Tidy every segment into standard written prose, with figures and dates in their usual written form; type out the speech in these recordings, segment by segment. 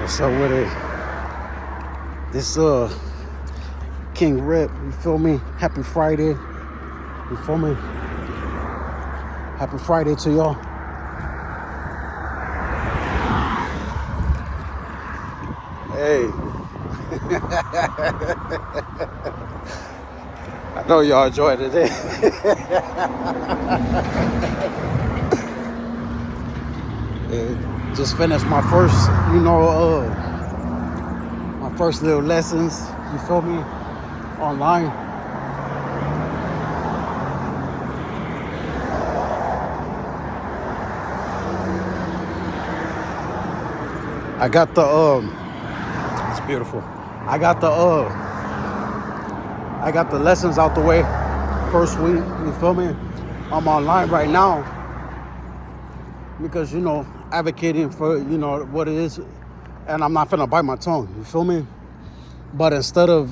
What's up with it? This King Rip, you feel me? Happy Friday. You feel me? Happy Friday to y'all. Hey. I know y'all enjoyed it. Just finished my first, my first little lessons, you feel me, online. I got the, it's beautiful. I got the lessons out the way first week, you feel me? I'm online right now because, advocating for, what it is, and I'm not finna bite my tongue, you feel me? But instead of,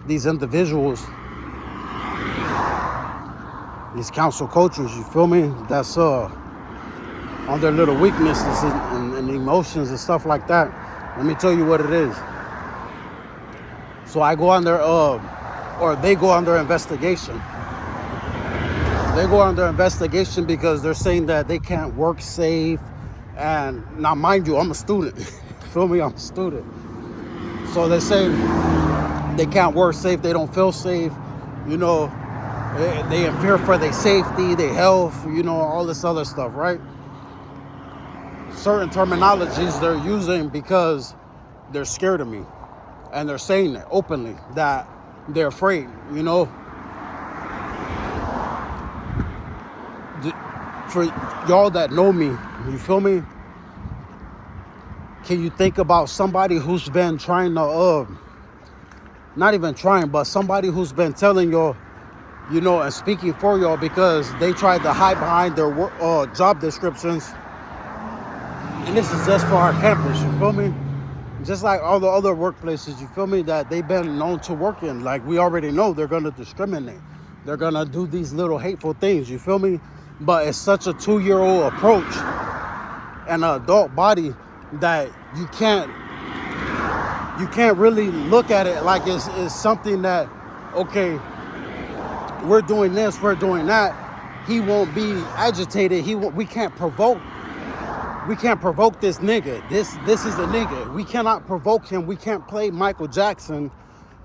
these individuals, these council coaches, you feel me, that's on their little weaknesses and emotions and stuff like that, let me tell you what it is. So I go on their, or they go on their investigation. They go on their investigation because they're saying that they can't work safe. And now, mind you, I'm a student. Feel me? I'm a student. So they say they can't work safe. They don't feel safe. They in fear for their safety, their health, all this other stuff, right? Certain terminologies they're using because they're scared of me. And they're saying it openly that they're afraid, For y'all that know me, you feel me? Can you think about somebody who's been trying to, not even trying, but somebody who's been telling y'all, and speaking for y'all because they tried to hide behind their job descriptions. And this is just for our campus, you feel me? Just like all the other workplaces, you feel me, that they've been known to work in. Like, we already know they're going to discriminate. They're going to do these little hateful things, you feel me? But it's such a 2-year-old approach and an adult body that you can't really look at it like it's something that, okay, we're doing this, we're doing that. He won't be agitated. We can't provoke this nigga. This is a nigga. We cannot provoke him. We can't play Michael Jackson.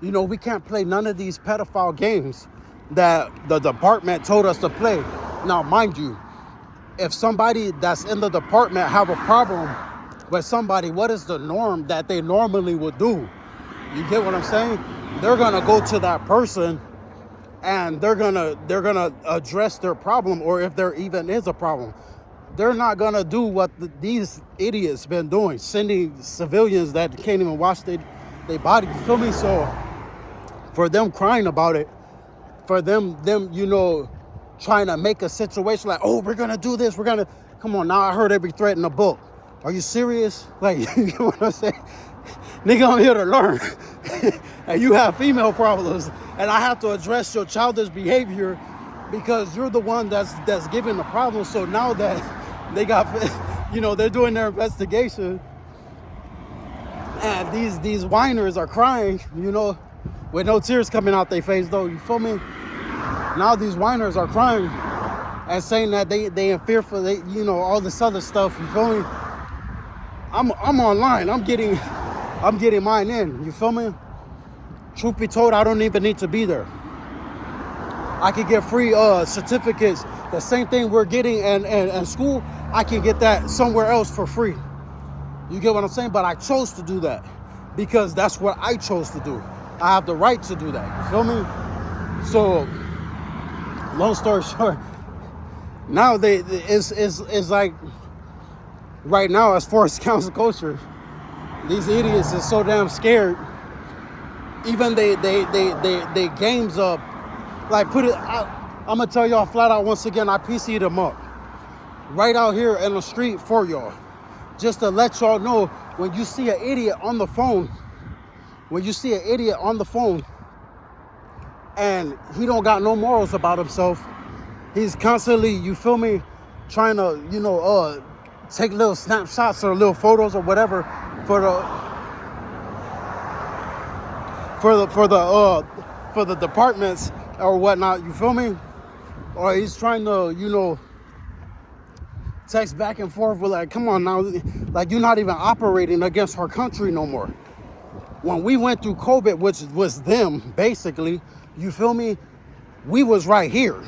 We can't play none of these pedophile games that the department told us to play. Now, mind you, if somebody that's in the department have a problem with somebody, what is the norm that they normally would do? You get what I'm saying? They're gonna go to that person and they're gonna address their problem, or if there even is a problem. They're not gonna do what these idiots been doing, sending civilians that can't even wash their body. You feel me? So for them crying about it, for them, trying to make a situation like, oh, we're gonna do this, come on, now I heard every threat in the book. Are you serious? Like, you know what I'm saying? Nigga, I'm here to learn. And you have female problems, and I have to address your childish behavior because you're the one that's giving the problem. So now that they got, they're doing their investigation, and these whiners are crying, with no tears coming out their face though, you feel me? Now these whiners are crying and saying that they in fear for all this other stuff, you feel me? I'm online, I'm getting mine in, you feel me? Truth be told, I don't even need to be there. I can get free certificates. The same thing we're getting in school, I can get that somewhere else for free. You get what I'm saying? But I chose to do that because that's what I chose to do. I have the right to do that. You feel me? So, long story short, now it's like right now, as far as council culture, these idiots is so damn scared. Even they games up. Like, I'm gonna tell y'all flat out once again, I PC'd them up right out here in the street for y'all, just to let y'all know, when you see an idiot on the phone, and he don't got no morals about himself, he's constantly, you feel me, trying to take little snapshots or little photos or whatever for the departments or whatnot. You feel me? Or he's trying to, you know, text back and forth with like, come on now, like you're not even operating against our country no more. When we went through COVID, which was them basically, you feel me? We was right here.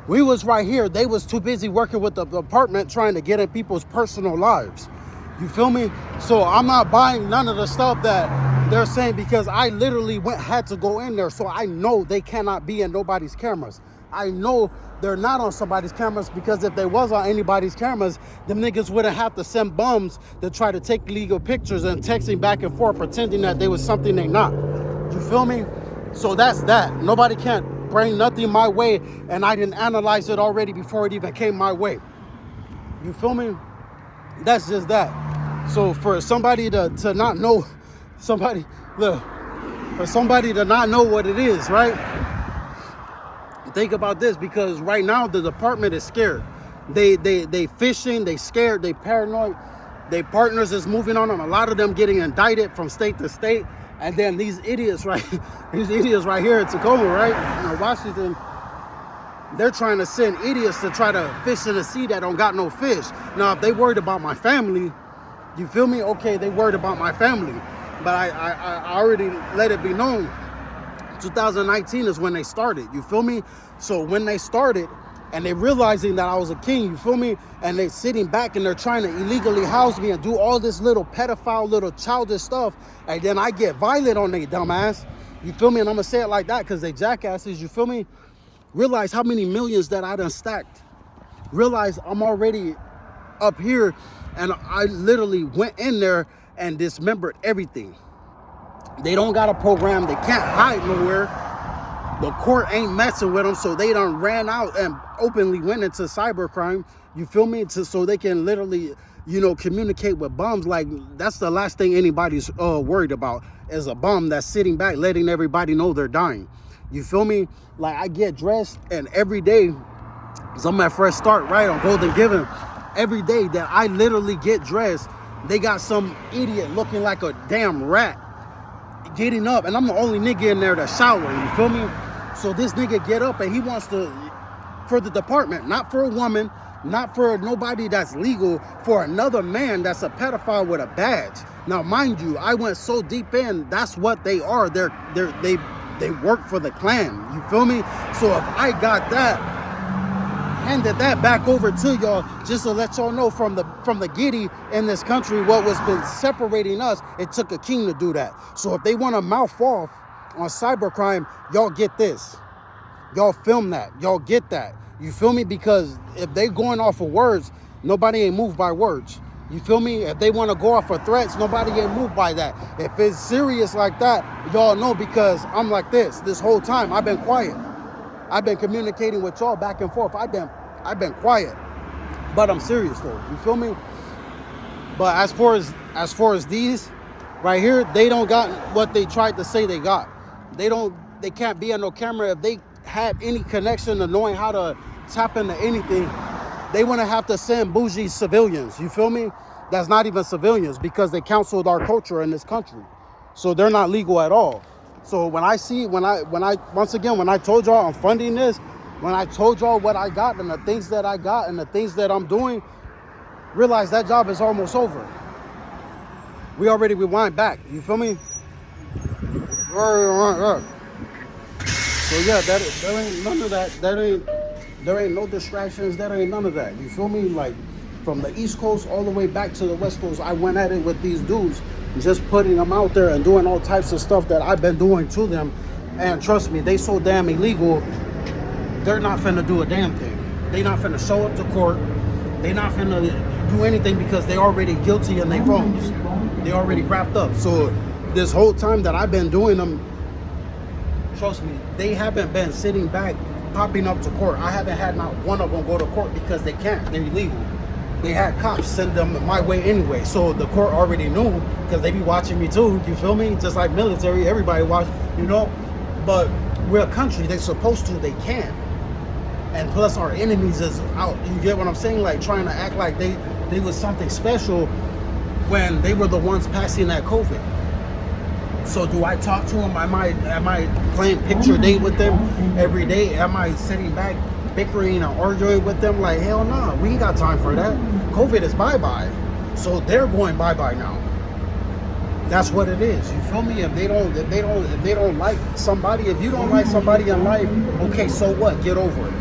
We was right here. They was too busy working with the department trying to get in people's personal lives. You feel me? So I'm not buying none of the stuff that they're saying because I literally had to go in there. So I know they cannot be in nobody's cameras. I know they're not on somebody's cameras because if they was on anybody's cameras, them niggas wouldn't have to send bums to try to take legal pictures and texting back and forth pretending that they was something they not. You feel me? So that's that. Nobody can't bring nothing my way, and I didn't analyze it already before it even came my way. You feel me? That's just that. So for somebody to not know, for somebody to not know what it is, right? Think about this, because right now the department is scared. They fishing, they scared, they paranoid. Their partners is moving on them. A lot of them getting indicted from state to state. And then these idiots right here in Tacoma, right? In Washington, they're trying to send idiots to try to fish in a sea that don't got no fish. Now, if they worried about my family, you feel me? Okay, they worried about my family. But I already let it be known, 2019 is when they started, you feel me? So when they started, and they realizing that I was a king, you feel me? And they sitting back and they're trying to illegally house me and do all this little pedophile, little childish stuff. And then I get violent on they dumbass. You feel me? And I'm gonna say it like that because they jackasses, you feel me? Realize how many millions that I done stacked. Realize I'm already up here and I literally went in there and dismembered everything. They don't got a program. They can't hide nowhere. The court ain't messing with them, so they done ran out and openly went into cybercrime. You feel me? So they can literally, you know, communicate with bums. Like, that's the last thing anybody's worried about is a bum that's sitting back, letting everybody know they're dying. You feel me? Like, I get dressed, and every day, because I'm at Fresh Start, right, on Golden Given, every day that I literally get dressed, they got some idiot looking like a damn rat getting up, and I'm the only nigga in there that's showering, you feel me? So this nigga get up and he wants to, for the department, not for a woman, not for nobody that's legal, for another man that's a pedophile with a badge. Now, mind you, I went so deep in, that's what they are. They work for the Klan, you feel me? So if I got that, handed that back over to y'all, just to let y'all know from the giddy in this country, what was been separating us, it took a king to do that. So if they want to mouth off on cybercrime, y'all get this. Y'all film that. Y'all get that. You feel me? Because if they going off of words, nobody ain't moved by words. You feel me? If they want to go off of threats, nobody ain't moved by that. If it's serious like that, y'all know, because I'm like this whole time. I've been quiet. I've been communicating with y'all back and forth. I've been quiet, but I'm serious though. You feel me? But as far as these right here, they don't got what they tried to say they got. They can't be on no camera. If they had any connection to knowing how to tap into anything, they wouldn't have to send bougie civilians. You feel me? That's not even civilians, because they counseled our culture in this country, so they're not legal at all. So when I told y'all I'm funding this, when I told y'all what I got and the things that I got and the things that I'm doing, realize that job is almost over. We already rewind back. You feel me? So yeah, there ain't none of that. There ain't no distractions. There ain't none of that. You feel me? Like, from the East Coast all the way back to the West Coast, I went at it with these dudes, just putting them out there and doing all types of stuff that I've been doing to them. And trust me, they so damn illegal, they're not finna do a damn thing. They not finna show up to court. They not finna do anything because they already guilty in their phones. They already wrapped up. So this whole time that I've been doing them, trust me, they haven't been sitting back, popping up to court. I haven't had not one of them go to court because they can't. They're illegal. They had cops send them my way anyway. So the court already knew, because they be watching me too. You feel me? Just like military, everybody watch, you know. But we're a country. They're supposed to. They can. And plus our enemies is out. You get what I'm saying? Like, trying to act like they They was something special when they were the ones passing that COVID. So do I talk to them? Am I playing picture date with them every day? Am I sitting back bickering and arguing with them? Like, hell no, we ain't got time for that. COVID is bye-bye. So they're going bye-bye now. That's what it is. You feel me? If they don't like somebody, if you don't like somebody in life, okay, so what? Get over it.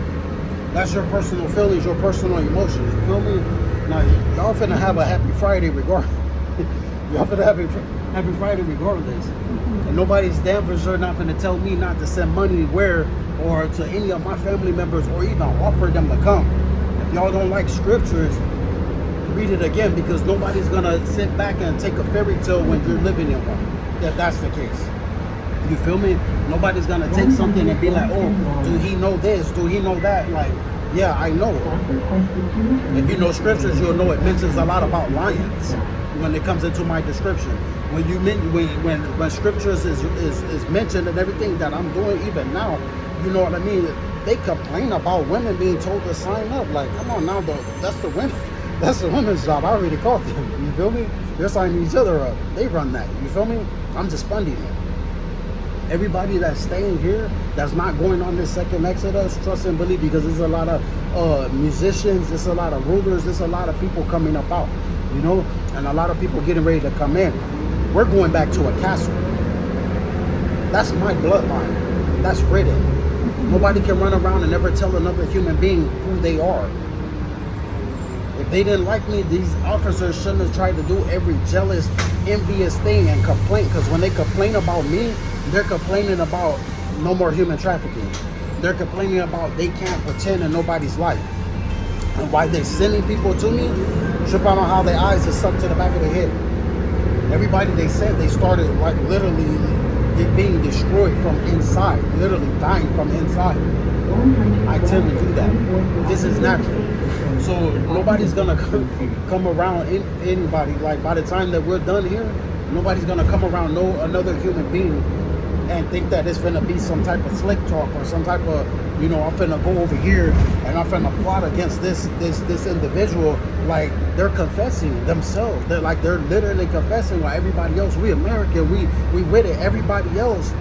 That's your personal feelings, your personal emotions. You feel me? Now y'all finna have a happy Friday regardless. Y'all finna have a happy Friday regardless. And nobody's damn for sure not gonna tell me not to send money where or to any of my family members or even offer them to come. If y'all don't like scriptures, read it again, because nobody's gonna sit back and take a fairy tale when you're living in one. If that's the case. You feel me? Nobody's gonna take something and be like, oh, do he know this? Do he know that? Like, yeah, I know. If you know scriptures, you'll know it mentions a lot about lions when it comes into my description. When you when scriptures is mentioned and everything that I'm doing even now, you know what I mean? They complain about women being told to sign up. Like, come on now, that's the women. That's the women's job. I already caught them. You feel me? They're signing each other up. They run that. You feel me? I'm just funding it. Everybody that's staying here, that's not going on this second Exodus, trust and believe, because there's a lot of musicians, there's a lot of rulers, there's a lot of people coming up out, you know, and a lot of people getting ready to come in. We're going back to a castle. That's my bloodline. That's written. Nobody can run around and never tell another human being who they are. If they didn't like me, these officers shouldn't have tried to do every jealous, envious thing and complain. Because when they complain about me, they're complaining about no more human trafficking. They're complaining about they can't pretend in nobody's life. And why they're sending people to me, trip out on how their eyes are sucked to the back of their head. Everybody they sent, they started like literally being destroyed from inside, literally dying from inside. I tend to do that. This is natural. So nobody's gonna come around anybody. Like, by the time that we're done here, nobody's gonna come around another human being and think that it's gonna be some type of slick talk or some type of, you know, I'm finna go over here and I'm finna plot against this individual. Like, they're confessing themselves. They're literally confessing while everybody else, we American, we with it. Everybody else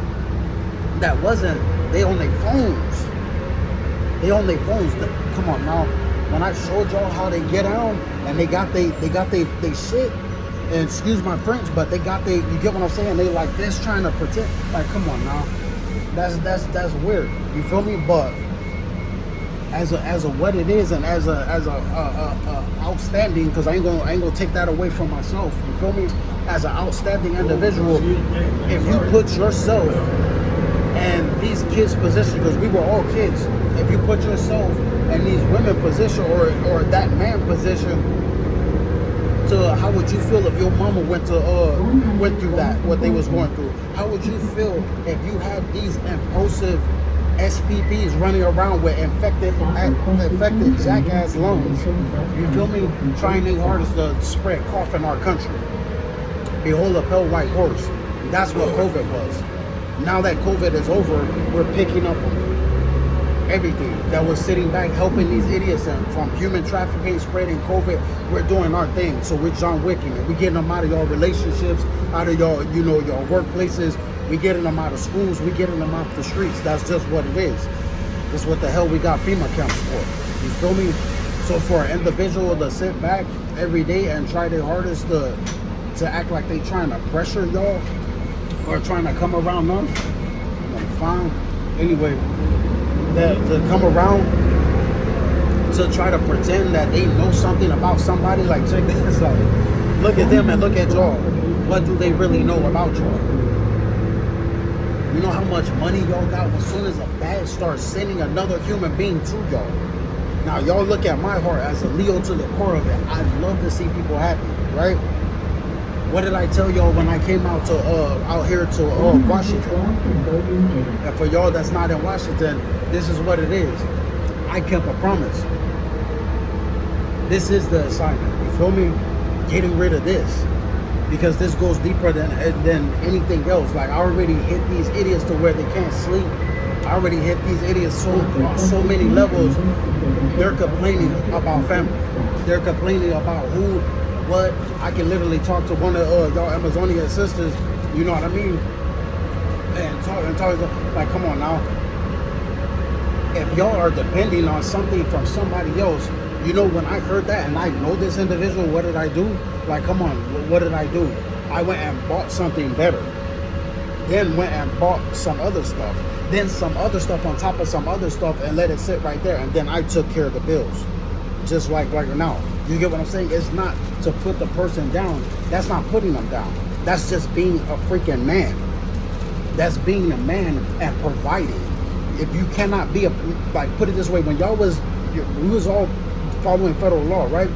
that wasn't, they on their phones. They on their phones. Come on now. When I showed y'all how they get out and they got they shit, and excuse my French, but they got you get what I'm saying? They like this trying to pretend. Like, come on now. That's weird. You feel me? But as a what it is, and as a outstanding, because I ain't gonna take that away from myself. You feel me? As an outstanding individual, if you put yourself in these kids' position, because we were all kids, if you put yourself in these women position or that man position, to how would you feel if your mama went through that, what they was going through? How would you feel if you had these impulsive SPPs running around with infected jackass lungs? You feel me? Trying their hardest to spread cough in our country. Behold a pale white horse. That's what COVID was. Now that COVID is over, we're picking up everything that was sitting back helping these idiots, and from human trafficking, spreading COVID, we're doing our thing. So we're John Wicking it. We're getting them out of your relationships, out of your, you know, your workplaces. We're getting them out of schools. We're getting them off the streets. That's just what it is. That's what the hell we got FEMA camps for. You feel me? So for an individual to sit back every day and try their hardest to act like they trying to pressure y'all or trying to come around them, like, fine. Anyway, to come around to try to pretend that they know something about somebody, like, check this out. Look at them and look at y'all. What do they really know about y'all? You know how much money y'all got as soon as a bad starts sending another human being to y'all. Now, y'all look at my heart as a Leo to the core of it. I love to see people happy, right? What did I tell y'all when I came out here to Washington? And for y'all that's not in Washington, this is what it is. I kept a promise. This is the assignment. You feel me? Getting rid of this, because this goes deeper than anything else. Like, I already hit these idiots to where they can't sleep. I already hit these idiots on so many levels. They're complaining about family. They're complaining about who, what. I can literally talk to one of y'all Amazonian sisters, you know what I mean? And talk like, come on now. If y'all are depending on something from somebody else, you know, when I heard that and I know this individual, what did I do? Like, come on, what did I do? I went and bought something better. Then went and bought some other stuff. Then some other stuff on top of some other stuff and let it sit right there. And then I took care of the bills. Just like right now. You get what I'm saying? It's not to put the person down. That's not putting them down. That's just being a freaking man. That's being a man and providing. If you cannot be like, put it this way, when we was all following federal law, right?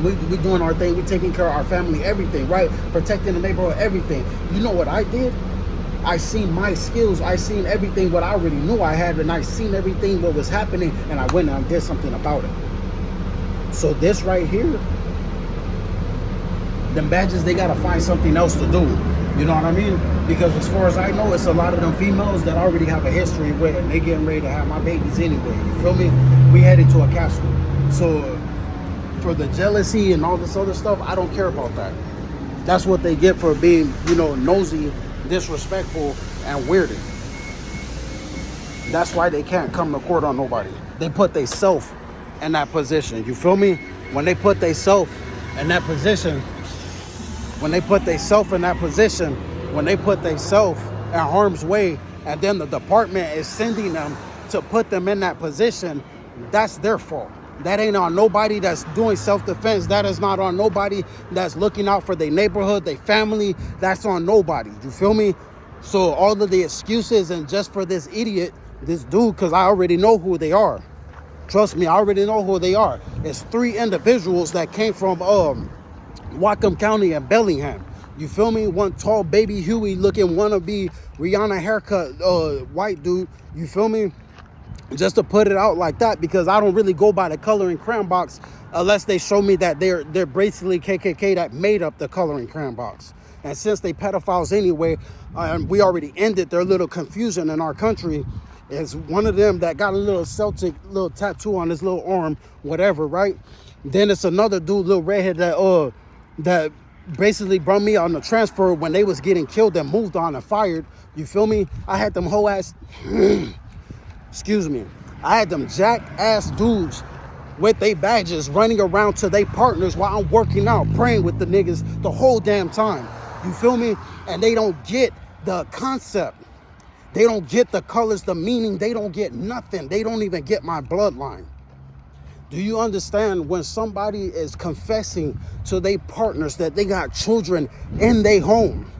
We doing our thing, we taking care of our family, everything, right? Protecting the neighborhood, everything. You know what I did? I seen my skills, I seen everything what I already knew I had, and I seen everything what was happening, and I went and I did something about it. So this right here, them badges, they gotta find something else to do. You know what I mean? Because as far as I know, it's a lot of them females that already have a history with it. They getting ready to have my babies anyway. You feel me? We headed to a castle. So for the jealousy and all this other stuff, I don't care about that. That's what they get for being, you know, nosy, disrespectful, and weirded. That's why they can't come to court on nobody. They put they self in that position. You feel me? When they put they self in that position, when they put they self in harm's way, and then the department is sending them to put them in that position, that's their fault. That ain't on nobody that's doing self-defense. That is not on nobody that's looking out for their neighborhood, their family. That's on nobody. You feel me? So all of the excuses and just for this idiot, this dude, because I already know who they are. Trust me, I already know who they are. It's 3 individuals that came from Whatcom County and Bellingham. You feel me? One tall baby Huey looking wannabe Rihanna haircut white dude. You feel me? Just to put it out like that, because I don't really go by the coloring crayon box unless they show me that they're basically KKK that made up the coloring crayon box. And since they pedophiles anyway, we already ended their little confusion in our country. Is one of them that got a little Celtic little tattoo on his little arm, whatever, right? Then it's another dude, little redhead, that basically brought me on the transfer when they was getting killed and moved on and fired. You feel me? I had them whole ass excuse me, I had them jack-ass dudes with their badges running around to their partners while I'm working out, praying with the niggas the whole damn time. You feel me? And they don't get the concept. They don't get the colors, the meaning. They don't get nothing. They don't even get my bloodline. Do you understand when somebody is confessing to their partners that they got children in their home,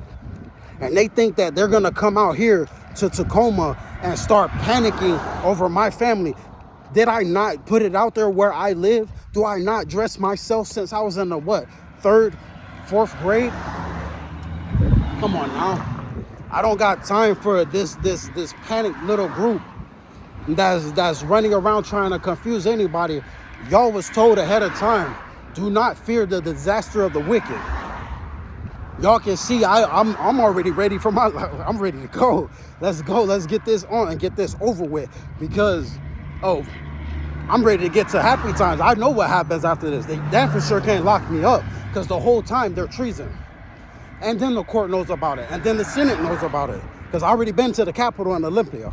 and they think that they're going to come out here to Tacoma and start panicking over my family? Did I not put it out there where I live? Do I not dress myself since I was in the what, 3rd, 4th grade? Come on now. I don't got time for this panicked little group that's running around trying to confuse anybody. Y'all was told ahead of time, do not fear the disaster of the wicked. Y'all can see I'm already ready for I'm ready to go. Let's go. Let's get this on and get this over with, because I'm ready to get to happy times. I know what happens after this. They damn for sure can't lock me up, because the whole time they're treason. And then the court knows about it. And then the Senate knows about it, because I already been to the Capitol in Olympia.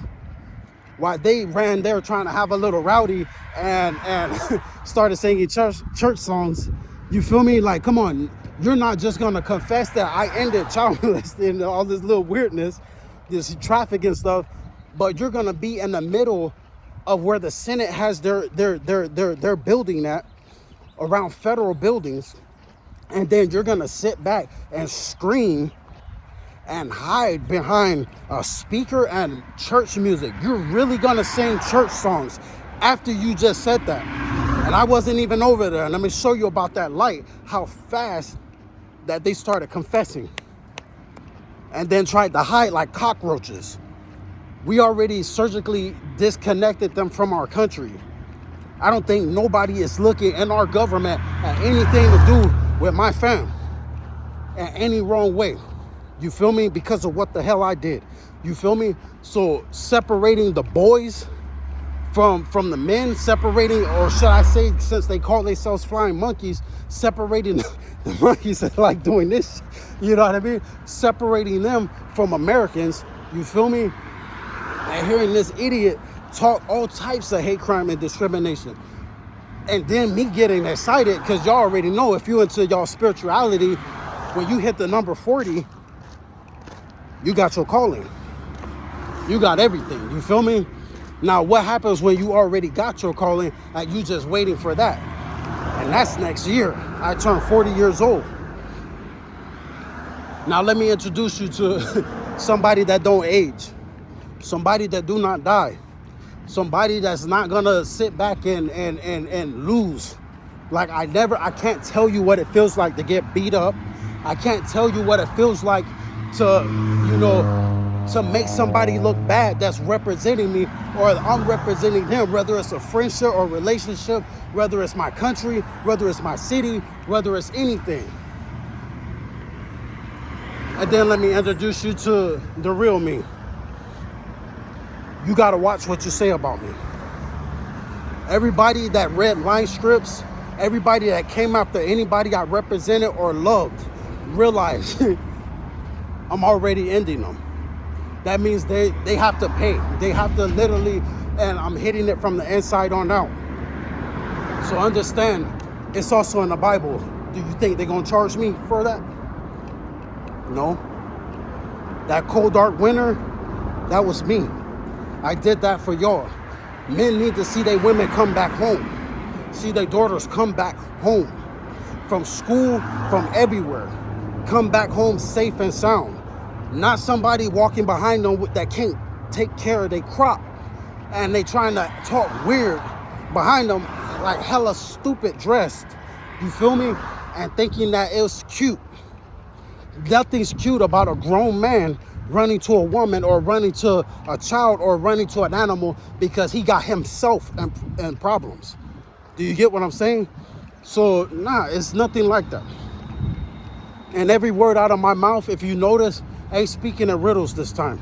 While they ran there trying to have a little rowdy and started singing church songs. You feel me? Like, come on. You're not just going to confess that I ended child molesting and all this little weirdness, this traffic and stuff, but you're going to be in the middle of where the Senate has their building at, around federal buildings, and then you're going to sit back and scream and hide behind a speaker and church music. You're really going to sing church songs after you just said that. And I wasn't even over there. And let me show you about that light, how fast that they started confessing and then tried to hide like cockroaches. We already surgically disconnected them from our country. I don't think nobody is looking in our government at anything to do with my fam in any wrong way. You feel me? Because of what the hell I did. You feel me? So separating the boys from the men, separating, or should I say, since they call themselves flying monkeys, separating the monkeys that like doing this, you know what I mean? Separating them from Americans, you feel me? And hearing this idiot talk all types of hate crime and discrimination. And then me getting excited, because y'all already know, if you into y'all spirituality, when you hit the number 40, you got your calling. You got everything, you feel me? Now, what happens when you already got your calling and you just waiting for that? And that's next year. I turn 40 years old. Now, let me introduce you to somebody that don't age. Somebody that do not die. Somebody that's not gonna sit back and lose. Like, I can't tell you what it feels like to get beat up. I can't tell you what it feels like to make somebody look bad that's representing me, or I'm representing them, whether it's a friendship or relationship, whether it's my country, whether it's my city, whether it's anything. And then let me introduce you to the real me. You gotta watch what you say about me. Everybody that read line scripts, everybody that came after anybody I represented or loved, realize I'm already ending them. That means they have to pay. They have to literally, and I'm hitting it from the inside on out. So understand, it's also in the Bible. Do you think they're gonna charge me for that? No. That cold dark winter, that was me. I did that for y'all. Men need to see their women come back home. See their daughters come back home. From school, from everywhere. Come back home safe and sound. Not somebody walking behind them that can't take care of their crop. And they trying to talk weird behind them, like hella stupid dressed. You feel me? And thinking that it was cute. Nothing's cute about a grown man running to a woman or running to a child or running to an animal because he got himself and problems. Do you get what I'm saying? So, nah, it's nothing like that. And every word out of my mouth, if you notice, I ain't speaking in riddles this time.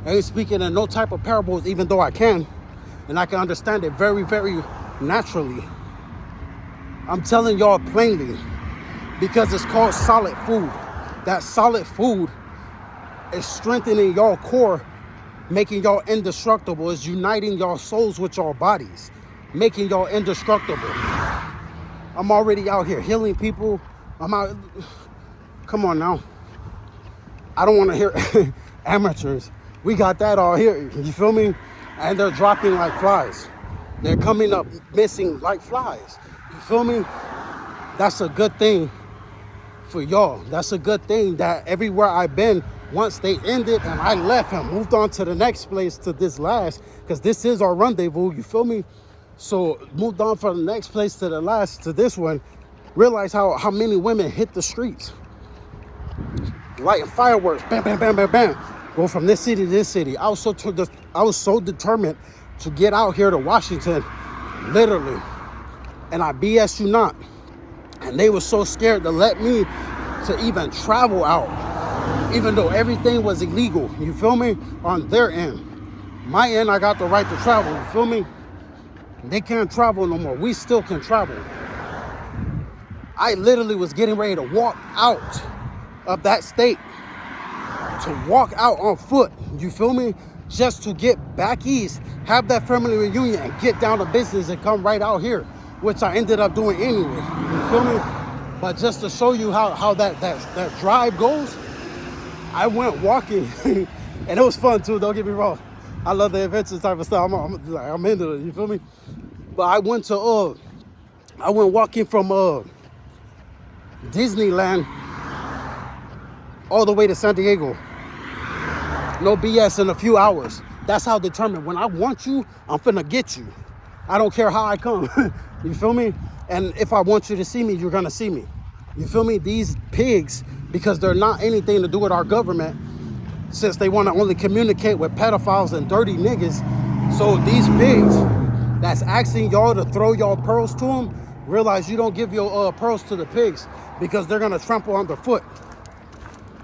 I ain't speaking in no type of parables, even though I can. And I can understand it very, very naturally. I'm telling y'all plainly because it's called solid food. That solid food is strengthening y'all core, making y'all indestructible, is uniting y'all souls with y'all bodies, making y'all indestructible. I'm already out here healing people. I'm out. Come on now. I don't want to hear amateurs. We got that all here. You feel me? And they're dropping like flies. They're coming up missing like flies. You feel me? That's a good thing for y'all. That's a good thing that everywhere I've been, once they ended and I left and moved on to the next place, to this last, because this is our rendezvous, you feel me? So moved on from the next place to the last, to this one, realize how many women hit the streets. Lighting fireworks, bam, bam, bam, bam, bam. Go from this city to this city. I was so determined to get out here to Washington, literally. And I BS you not. And they were so scared to let me to even travel out, even though everything was illegal, you feel me, on their end. My end, I got the right to travel, you feel me? They can't travel no more. We still can travel. I literally was getting ready to walk out of that state, to walk out on foot, you feel me? Just to get back east, have that family reunion, and get down to business and come right out here, which I ended up doing anyway, you feel me? But just to show you how that drive goes, I went walking, and it was fun too, don't get me wrong. I love the adventure type of stuff, I'm into it, you feel me? But I went walking from Disneyland all the way to San Diego. No BS, in a few hours. That's how determined. When I want you, I'm finna get you. I don't care how I come. You feel me? And if I want you to see me, you're gonna see me. You feel me? These pigs, because they're not anything to do with our government, since they want to only communicate with pedophiles and dirty niggas. So these pigs that's asking y'all to throw y'all pearls to them, realize you don't give your pearls to the pigs because they're gonna trample underfoot.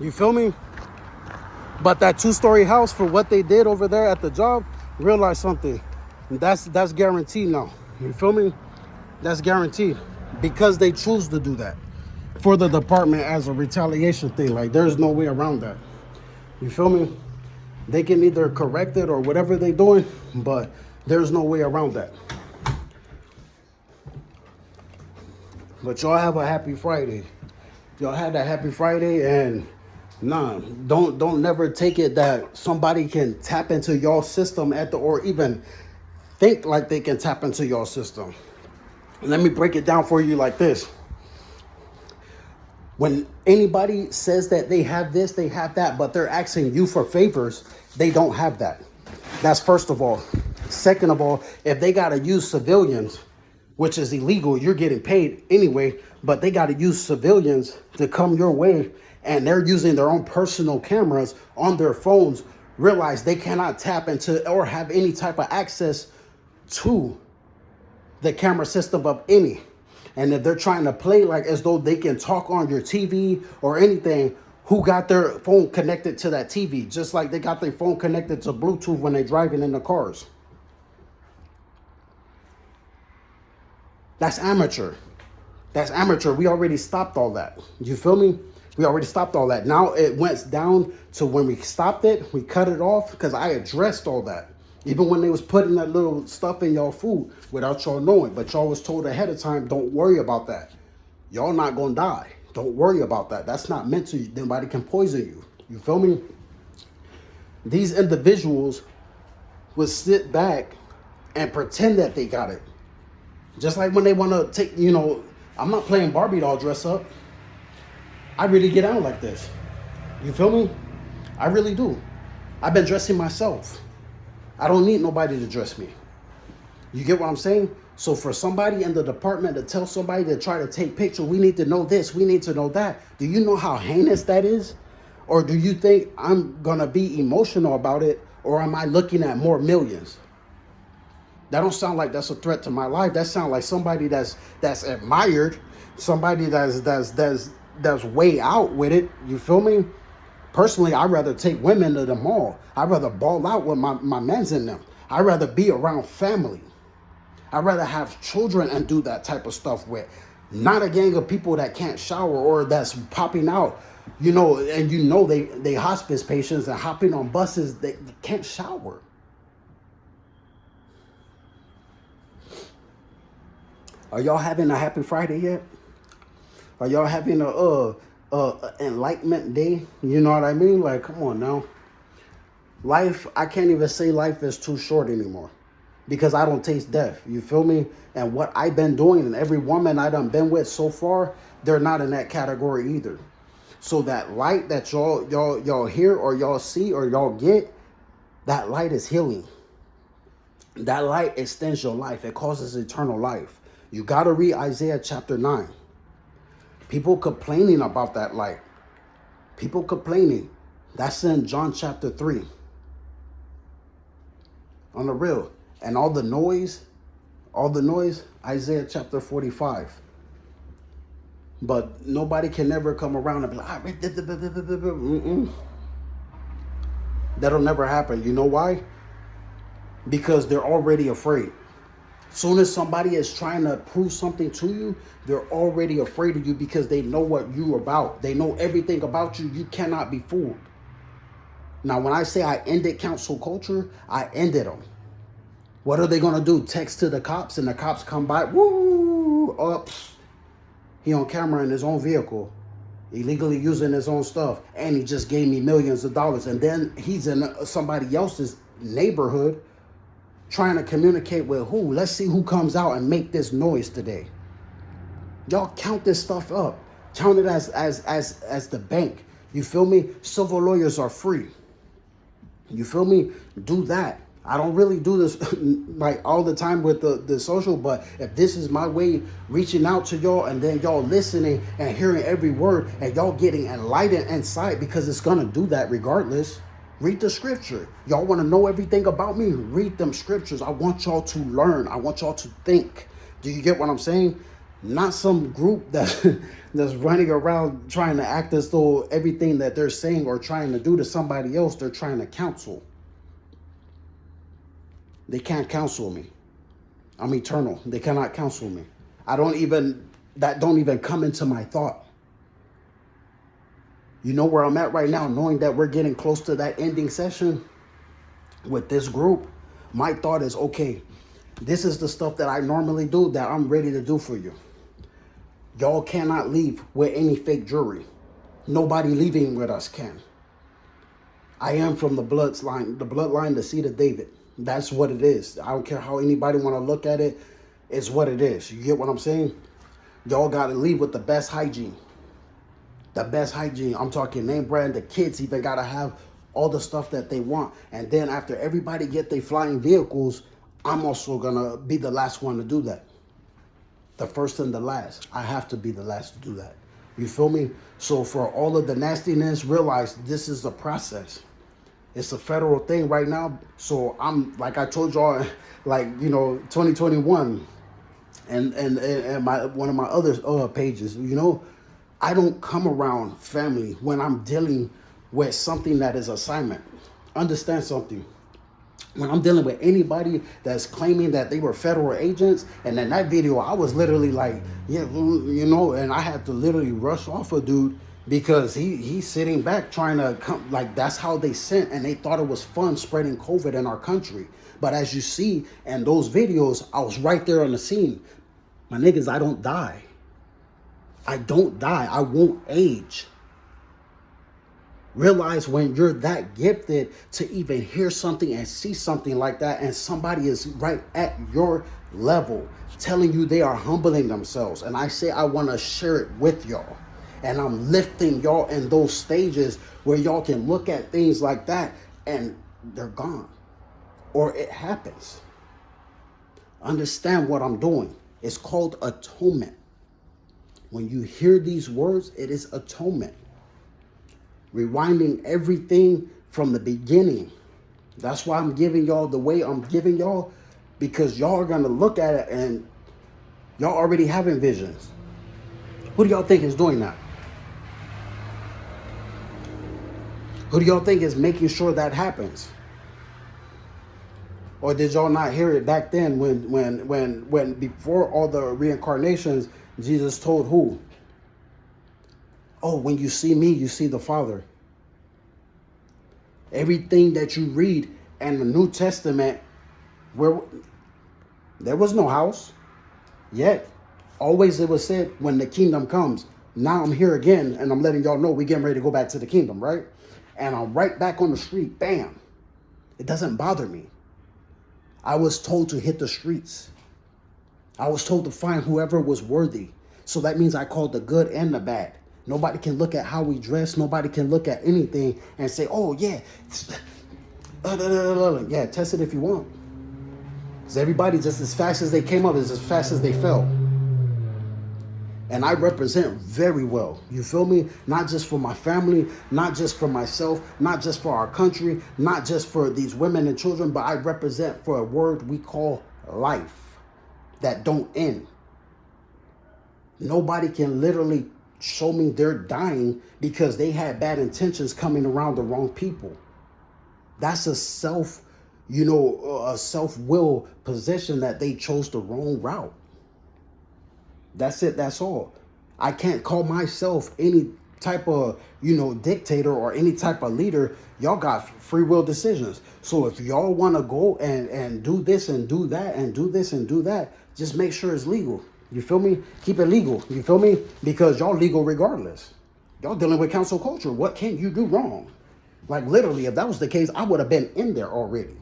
You feel me? But that 2-story house, for what they did over there at the job, realize something. That's guaranteed now. You feel me? That's guaranteed. Because they choose to do that for the department as a retaliation thing. Like, there's no way around that. You feel me? They can either correct it or whatever they're doing, but there's no way around that. But y'all have a happy Friday. Y'all had that happy Friday, and nah, don't never take it that somebody can tap into your system or even think like they can tap into your system. Let me break it down for you like this. When anybody says that they have this, they have that, but they're asking you for favors, they don't have that. That's first of all. Second of all, if they got to use civilians, which is illegal, you're getting paid anyway, but they got to use civilians to come your way, and they're using their own personal cameras on their phones, realize they cannot tap into or have any type of access to the camera system of any. And if they're trying to play like as though they can talk on your TV or anything, who got their phone connected to that TV? Just like they got their phone connected to Bluetooth when they're driving in the cars. That's amateur. That's amateur. We already stopped all that. You feel me? We already stopped all that. Now it went down to when we stopped it, we cut it off because I addressed all that. Even when they was putting that little stuff in y'all food without y'all knowing. But y'all was told ahead of time, don't worry about that. Y'all not going to die. Don't worry about that. That's not meant to you. Nobody can poison you. You feel me? These individuals would sit back and pretend that they got it. Just like when they want to take, I'm not playing Barbie doll dress up. I really get out like this. You feel me? I really do. I've been dressing myself. I don't need nobody to dress me. You get what I'm saying? So for somebody in the department to tell somebody to try to take pictures, we need to know this, we need to know that. Do you know how heinous that is? Or do you think I'm going to be emotional about it? Or am I looking at more millions? That don't sound like that's a threat to my life. That sounds like somebody that's admired, somebody that's way out with it. You feel me? Personally, I'd rather take women to the mall. I'd rather ball out with my men's in them. I'd rather be around family. I'd rather have children and do that type of stuff with. Not a gang of people that can't shower or that's popping out, and they hospice patients and hopping on buses, they can't shower. Are y'all having a happy Friday yet? Are y'all having a enlightenment day? You know what I mean? Like, come on now. Life, I can't even say life is too short anymore because I don't taste death. You feel me? And what I've been doing and every woman I done been with so far, they're not in that category either. So that light that y'all hear or y'all see or y'all get, that light is healing. That light extends your life. It causes eternal life. You got to read Isaiah chapter 9. People complaining about that light. People complaining. That's in John chapter 3. On the real. And all the noise, Isaiah chapter 45. But nobody can ever come around and be like, that'll never happen. You know why? Because they're already afraid. Soon as somebody is trying to prove something to you, they're already afraid of you because they know what you're about. They know everything about you. You cannot be fooled. Now, when I say I ended council culture, I ended them. What are they going to do? Text to the cops and the cops come by. Woo! Up. He on camera in his own vehicle, illegally using his own stuff. And he just gave me millions of dollars. And then he's in somebody else's neighborhood trying to communicate with who? Let's see who comes out and make this noise today. Y'all count this stuff up. Count it as the bank. You feel me? Civil lawyers are free. You feel me? Do that. I don't really do this like all the time with the social, but if this is my way reaching out to y'all and then y'all listening and hearing every word and y'all getting enlightened inside, because it's going to do that regardless. Read the scripture. Y'all want to know everything about me? Read them scriptures. I want y'all to learn. I want y'all to think. Do you get what I'm saying? Not some group that's running around trying to act as though everything that they're saying or trying to do to somebody else, they're trying to counsel. They can't counsel me. I'm eternal. They cannot counsel me. That don't even come into my thought. You know where I'm at right now, knowing that we're getting close to that ending session with this group. My thought is, okay, this is the stuff that I normally do that I'm ready to do for you. Y'all cannot leave with any fake jewelry. Nobody leaving with us can. I am from the bloodline, the seed of David. That's what it is. I don't care how anybody want to look at it. It's what it is. You get what I'm saying? Y'all got to leave with the best hygiene. The best hygiene. I'm talking name brand. The kids even got to have all the stuff that they want. And then after everybody get their flying vehicles, I'm also going to be the last one to do that. The first and the last. I have to be the last to do that. You feel me? So for all of the nastiness, realize this is a process. It's a federal thing right now. So I'm, like I told y'all, 2021 and my one of my other pages, I don't come around family when I'm dealing with something that is assignment. Understand something. When I'm dealing with anybody that's claiming that they were federal agents, and in that video, I was literally like, yeah, and I had to literally rush off a dude because he's sitting back trying to come, like that's how they sent, and they thought it was fun spreading COVID in our country. But as you see in those videos, I was right there on the scene. My niggas, I don't die. I don't die. I won't age. Realize when you're that gifted to even hear something and see something like that, and somebody is right at your level telling you they are humbling themselves. And I say I want to share it with y'all. And I'm lifting y'all in those stages where y'all can look at things like that and they're gone. Or it happens. Understand what I'm doing. It's called atonement. When you hear these words, it is atonement. Rewinding everything from the beginning. That's why I'm giving y'all the way I'm giving y'all, because y'all are going to look at it and y'all already having visions. Who do y'all think is doing that? Who do y'all think is making sure that happens? Or did y'all not hear it back then when before all the reincarnations, Jesus told who? Oh, when you see me, you see the Father. Everything that you read in the New Testament, where there was no house, yet always it was said when the kingdom comes. Now I'm here again, and I'm letting y'all know we getting ready to go back to the kingdom, right? And I'm right back on the street, bam. It doesn't bother me. I was told to hit the streets. I was told to find whoever was worthy. So that means I called the good and the bad. Nobody can look at how we dress. Nobody can look at anything and say, oh, yeah. Yeah, test it if you want. Because everybody, just as fast as they came up, is as fast as they fell. And I represent very well. You feel me? Not just for my family, not just for myself, not just for our country, not just for these women and children, but I represent for a word we call life that don't end. Nobody can literally show me they're dying because they had bad intentions coming around the wrong people. That's a self-will position that they chose the wrong route. That's it. That's all. I can't call myself any type of, dictator or any type of leader. Y'all got free will decisions. So if y'all want to go and do this and do that and do this and do that, just make sure it's legal. You feel me? Keep it legal. You feel me? Because y'all legal regardless. Y'all dealing with council culture. What can you do wrong? Like literally, if that was the case, I would have been in there already.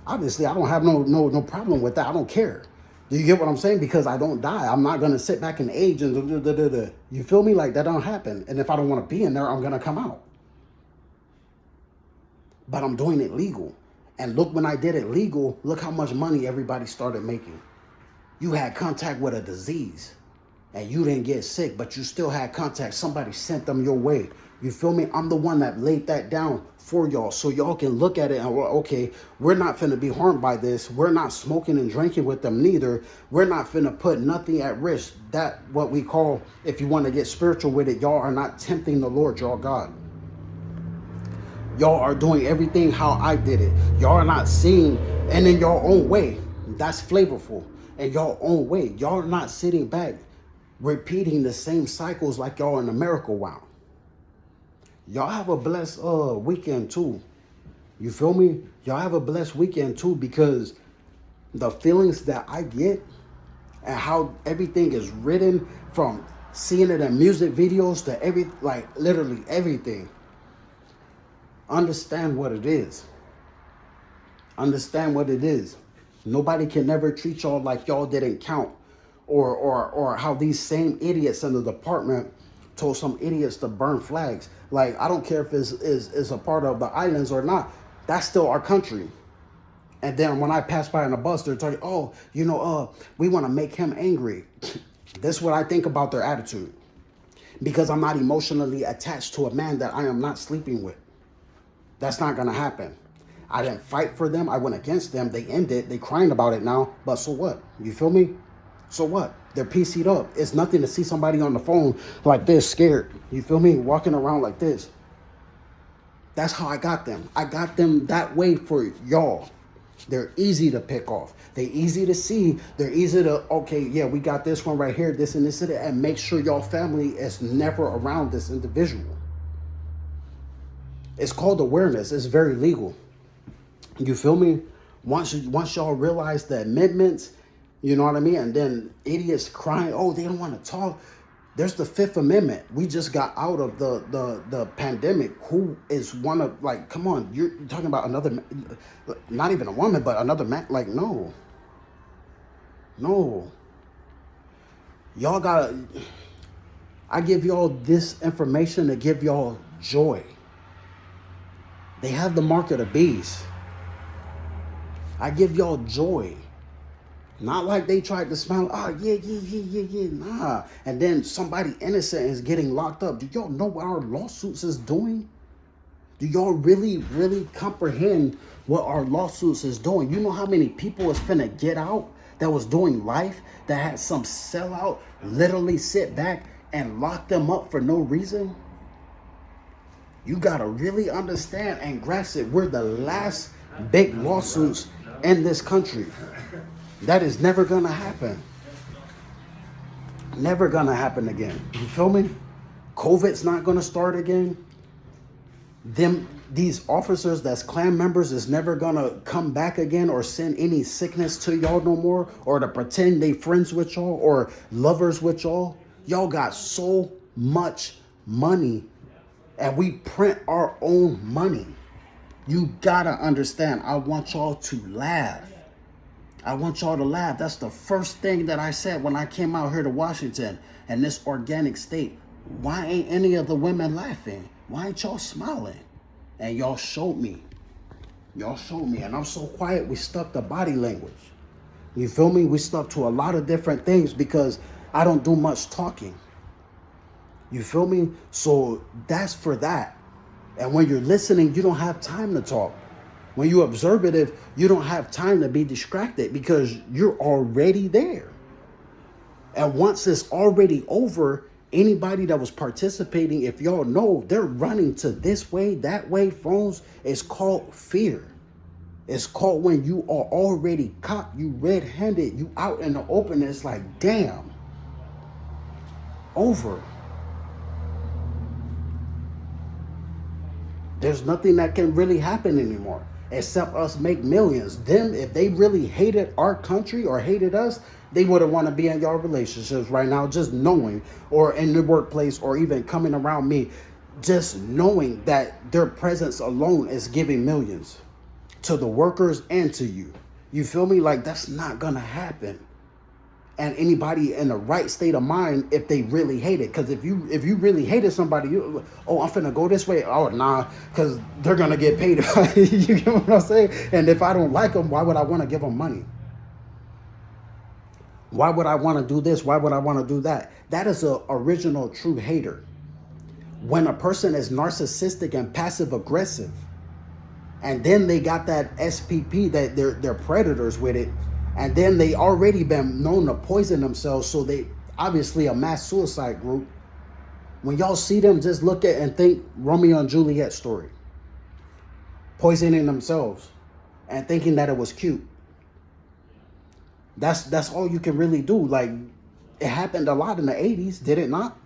Obviously, I don't have no problem with that. I don't care. Do you get what I'm saying? Because I don't die. I'm not going to sit back and age and You feel me? Like that don't happen. And if I don't want to be in there, I'm going to come out. But I'm doing it legal. And look, when I did it legal, look how much money everybody started making. You had contact with a disease. and you didn't get sick, but you still had contact. Somebody sent them your way. You feel me? I'm the one that laid that down for y'all, so y'all can look at it and, well, okay, we're not finna be harmed by this. We're not smoking and drinking with them neither. We're not finna put nothing at risk. That what we call, if you want to get spiritual with it, y'all are not tempting the Lord, y'all God. Y'all are doing everything how I did it. Y'all are not seeing, and in your own way. That's flavorful. In your own way. Y'all are not sitting back repeating the same cycles like y'all in America. Wow. Y'all have a blessed weekend too. You feel me? Y'all have a blessed weekend too, because the feelings that I get and how everything is written, from seeing it in music videos to like literally everything. Understand what it is. Understand what it is. Nobody can never treat y'all like y'all didn't count, or how these same idiots in the department told some idiots to burn flags. Like, I don't care if it's a part of the islands or not. That's still our country. And then when I pass by on a bus, they're talking, oh, we want to make him angry. This is what I think about their attitude. Because I'm not emotionally attached to a man that I am not sleeping with. That's not going to happen. I didn't fight for them. I went against them. They ended. They crying about it now. But so what? You feel me? So what? They're PC'd up. It's nothing to see somebody on the phone like this, scared. You feel me? Walking around like this. That's how I got them. I got them that way for y'all. They're easy to pick off. They're easy to see. They're easy to, okay, yeah, we got this one right here, this and this and that, and make sure y'all family is never around this individual. It's called awareness. It's very legal. You feel me? Once y'all realize the amendments, you know what I mean? And then idiots crying, oh, they don't want to talk. There's the Fifth Amendment. We just got out of the pandemic. Who is one of, like, come on, you're talking about another, not even a woman, but another man. Like, no. Y'all gotta, I give y'all this information to give y'all joy. They have the mark of the beast. I give y'all joy. Not like they tried to smile, yeah, nah. And then somebody innocent is getting locked up. Do y'all know what our lawsuits is doing? Do y'all really, really comprehend what our lawsuits is doing? You know how many people is finna get out that was doing life, that had some sellout literally sit back and lock them up for no reason? You gotta really understand and grasp it. We're the last big lawsuits in this country. That is never gonna happen. Never gonna happen again. You feel me? COVID's not gonna start again. These officers that's Klan members is never gonna come back again or send any sickness to y'all no more, or to pretend they friends with y'all or lovers with y'all. Y'all got so much money, and we print our own money. You gotta understand. I want y'all to laugh. I want y'all to laugh. That's the first thing that I said when I came out here to Washington and this organic state. Why ain't any of the women laughing? Why ain't y'all smiling? And y'all showed me. Y'all showed me. And I'm so quiet, we stuck to body language. You feel me? We stuck to a lot of different things because I don't do much talking. You feel me? So that's for that. And when you're listening, you don't have time to talk. When you're observative, you don't have time to be distracted because you're already there. And once it's already over, anybody that was participating, if y'all know, they're running to this way, that way, phones. It's called fear. It's called when you are already caught, you red-handed, you out in the open. It's like, damn, over. There's nothing that can really happen anymore except us make millions. Them, if they really hated our country or hated us, they wouldn't want to be in your relationships right now, just knowing, or in the workplace, or even coming around me, just knowing that their presence alone is giving millions to the workers and to you. You feel me? Like, that's not gonna happen. And anybody in the right state of mind, if they really hate it, because if you really hated somebody, I'm finna go this way. Oh, nah, because they're gonna get paid. You get what I'm saying? And if I don't like them, why would I want to give them money? Why would I want to do this? Why would I want to do that? That is a original true hater. When a person is narcissistic and passive aggressive, and then they got that SPP, that they're predators with it, and then they already been known to poison themselves, so they obviously a mass suicide group. When y'all see them, just look at and think Romeo and Juliet story. Poisoning themselves and thinking that it was cute. That's all you can really do. Like, it happened a lot in the 80s, did it not?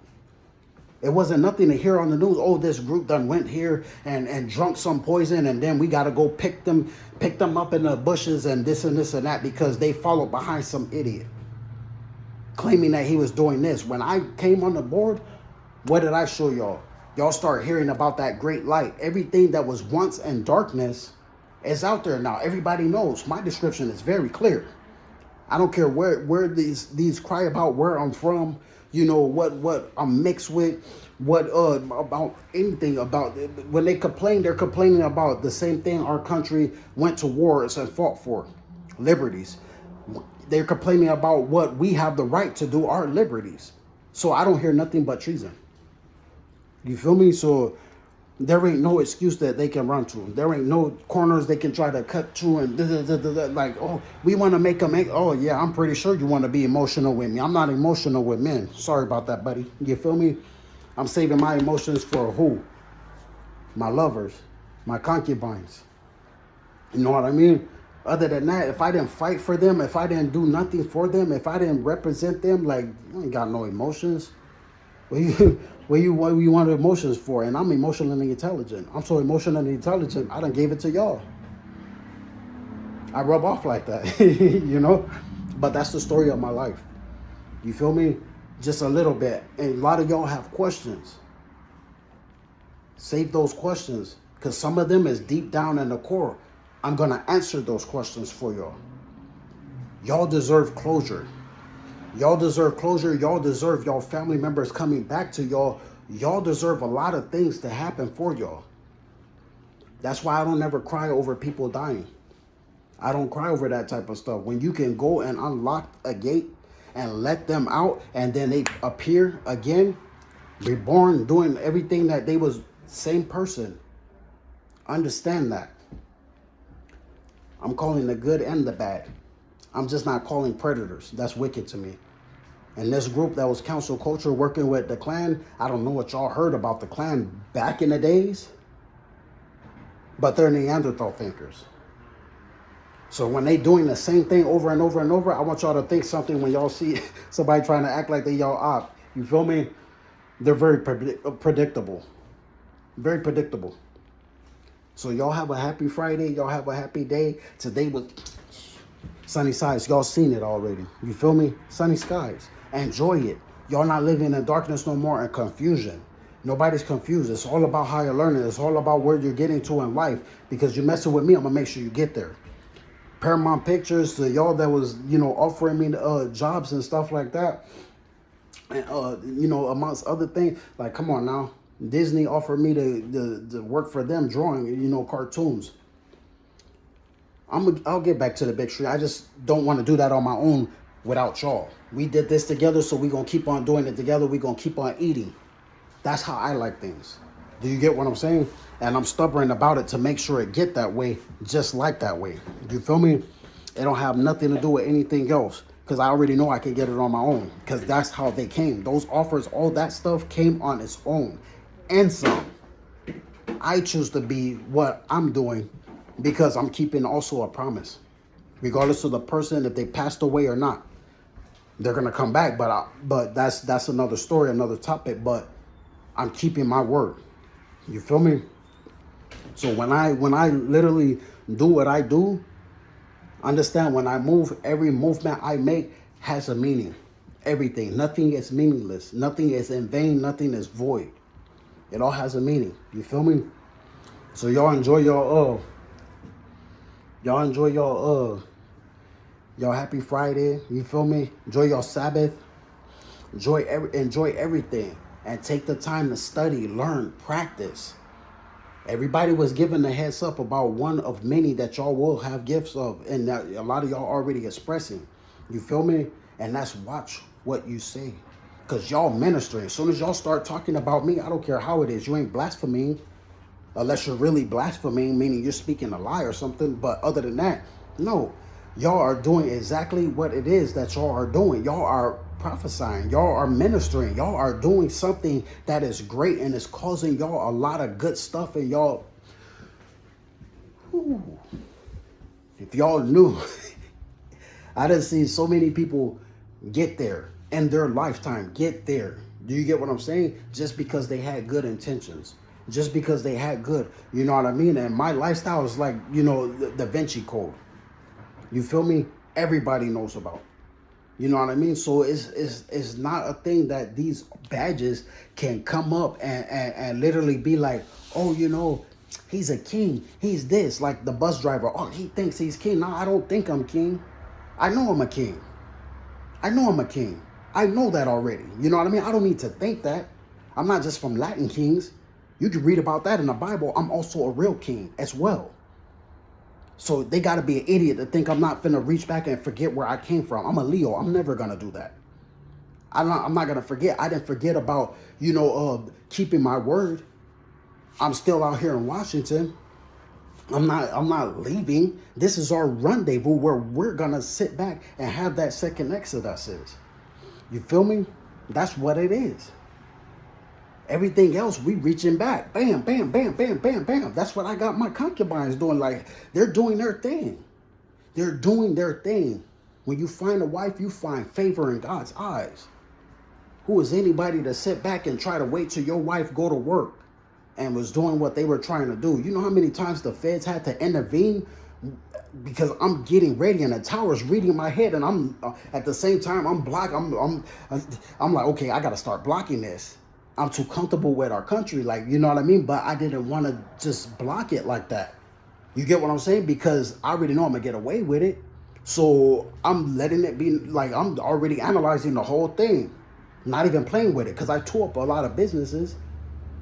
It wasn't nothing to hear on the news. Oh, this group done went here and drunk some poison, and then we got to go pick them up in the bushes and this and this and that because they followed behind some idiot claiming that he was doing this. When I came on the board, what did I show y'all? Y'all start hearing about that great light. Everything that was once in darkness is out there now. Everybody knows. My description is very clear. I don't care where these cry about where I'm from, you know, what I'm mixed with, what about anything about it. When they complain, they're complaining about the same thing our country went to wars and fought for, liberties. They're complaining about what we have the right to do, our liberties. So I don't hear nothing but treason. You feel me? So there ain't no excuse that they can run to. There ain't no corners they can try to cut to and like, oh, we want to make them. Oh, yeah, I'm pretty sure you want to be emotional with me. I'm not emotional with men. Sorry about that, buddy. You feel me? I'm saving my emotions for who? My lovers, my concubines. You know what I mean? Other than that, if I didn't fight for them, if I didn't do nothing for them, if I didn't represent them, like, I ain't got no emotions. What you want emotions for? And I'm emotionally intelligent. I'm so emotionally intelligent, I done gave it to y'all. I rub off like that, you know? But that's the story of my life. You feel me? Just a little bit. And a lot of y'all have questions. Save those questions, because some of them is deep down in the core. I'm going to answer those questions for y'all. Y'all deserve closure. Y'all deserve closure. Y'all deserve y'all family members coming back to y'all. Y'all deserve a lot of things to happen for y'all. That's why I don't ever cry over people dying. I don't cry over that type of stuff. When you can go and unlock a gate and let them out, and then they appear again, reborn, doing everything that they was same person. Understand that. I'm calling the good and the bad. I'm just not calling predators. That's wicked to me. And this group that was council culture working with the Klan, I don't know what y'all heard about the Klan back in the days, but they're Neanderthal thinkers. So when they doing the same thing over and over and over, I want y'all to think something when y'all see somebody trying to act like they y'all op. You feel me? They're very predictable. Very predictable. So y'all have a happy Friday. Y'all have a happy day. Today was sunny skies. Y'all seen it already. You feel me? Sunny skies. Enjoy it. Y'all not living in darkness no more and confusion. Nobody's confused. It's all about how you're learning. It's all about where you're getting to in life. Because you're messing with me, I'm going to make sure you get there. Paramount Pictures, to y'all that was, you know, offering me jobs and stuff like that. And, you know, amongst other things. Like, come on now. Disney offered me to work for them drawing, you know, cartoons. I'll get back to the big tree. I just don't want to do that on my own without y'all. We did this together, so we're going to keep on doing it together. We're going to keep on eating. That's how I like things. Do you get what I'm saying? And I'm stubborn about it to make sure it get that way, just like that way. You feel me? It don't have nothing to do with anything else, because I already know I can get it on my own, because that's how they came. Those offers, all that stuff came on its own. And some. I choose to be what I'm doing because I'm keeping also a promise. Regardless of the person, if they passed away or not, they're going to come back. But that's another story, another topic. But I'm keeping my word. You feel me? So when I literally do what I do, understand when I move, every movement I make has a meaning. Everything. Nothing is meaningless. Nothing is in vain. Nothing is void. It all has a meaning. You feel me? So y'all enjoy your happy Friday. You feel me? Enjoy your Sabbath. Enjoy everything. And take the time to study, learn, practice. Everybody was given a heads up about one of many that y'all will have gifts of. And that a lot of y'all already expressing. You feel me? And that's watch what you say. Because y'all ministering. As soon as y'all start talking about me, I don't care how it is. You ain't blaspheming. Unless you're really blaspheming, meaning you're speaking a lie or something. But other than that, no. Y'all are doing exactly what it is that y'all are doing. Y'all are prophesying. Y'all are ministering. Y'all are doing something that is great and is causing y'all a lot of good stuff. And y'all, whew, if y'all knew, I done seen so many people get there in their lifetime, get there. Do you get what I'm saying? Just because they had good intentions. Just because they had good, you know what I mean? And my lifestyle is like, you know, the Da Vinci Code. You feel me? Everybody knows about. You know what I mean? So it's not a thing that these badges can come up and literally be like, oh, you know, he's a king. He's this, like the bus driver. Oh, he thinks he's king. No, I don't think I'm king. I know I'm a king. I know I'm a king. I know that already. You know what I mean? I don't need to think that. I'm not just from Latin kings. You can read about that in the Bible. I'm also a real king as well. So they got to be an idiot to think I'm not finna reach back and forget where I came from. I'm a Leo. I'm never going to do that. I'm not going to forget. I didn't forget about, you know, keeping my word. I'm still out here in Washington. I'm not leaving. This is our rendezvous where we're going to sit back and have that second exodus is. You feel me? That's what it is. Everything else, we reaching back. Bam, bam, bam, bam, bam, bam. That's what I got my concubines doing. Like, they're doing their thing. They're doing their thing. When you find a wife, you find favor in God's eyes. Who is anybody to sit back and try to wait till your wife go to work and was doing what they were trying to do? You know how many times the feds had to intervene because I'm getting ready and the tower's reading my head, and I'm at the same time I'm blocked. I'm like, okay, I got to start blocking this. I'm too comfortable with our country, like, you know what I mean? But I didn't want to just block it like that. You get what I'm saying? Because I already know I'm going to get away with it. So I'm letting it be, like, I'm already analyzing the whole thing. Not even playing with it, because I tore up a lot of businesses.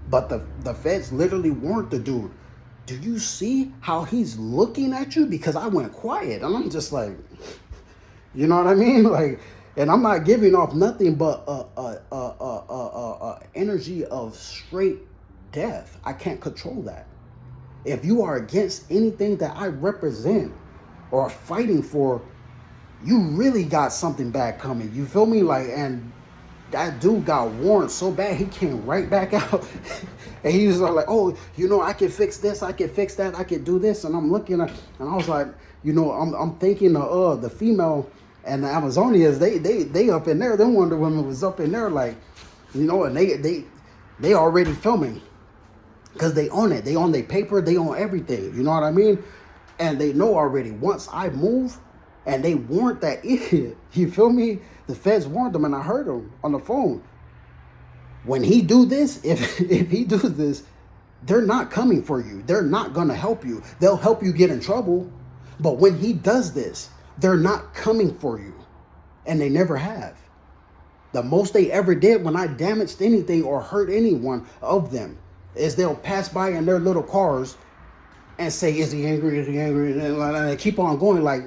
But the feds literally warned the dude. Do you see how he's looking at you? Because I went quiet. And I'm just like, you know what I mean? Like, and I'm not giving off nothing but energy of straight death. I can't control that. If you are against anything that I represent or fighting for, you really got something bad coming. You feel me? Like, and that dude got warned so bad he came right back out. And he was like, oh, you know, I can fix this, I can fix that, I can do this. And I'm looking at, and I was like, you know, I'm thinking the female and the Amazonians, they up in there. Them Wonder Women was up in there, like, you know, and they already filming because they own it. They own their paper. They own everything. You know what I mean? And they know already once I move, and they warned that idiot. You feel me? The feds warned them, and I heard them on the phone. When he do this, if he do this, they're not coming for you. They're not gonna help you. They'll help you get in trouble. But when he does this, they're not coming for you. And they never have. The most they ever did when I damaged anything or hurt anyone of them is they'll pass by in their little cars and say, is he angry? Is he angry? And they keep on going. Like,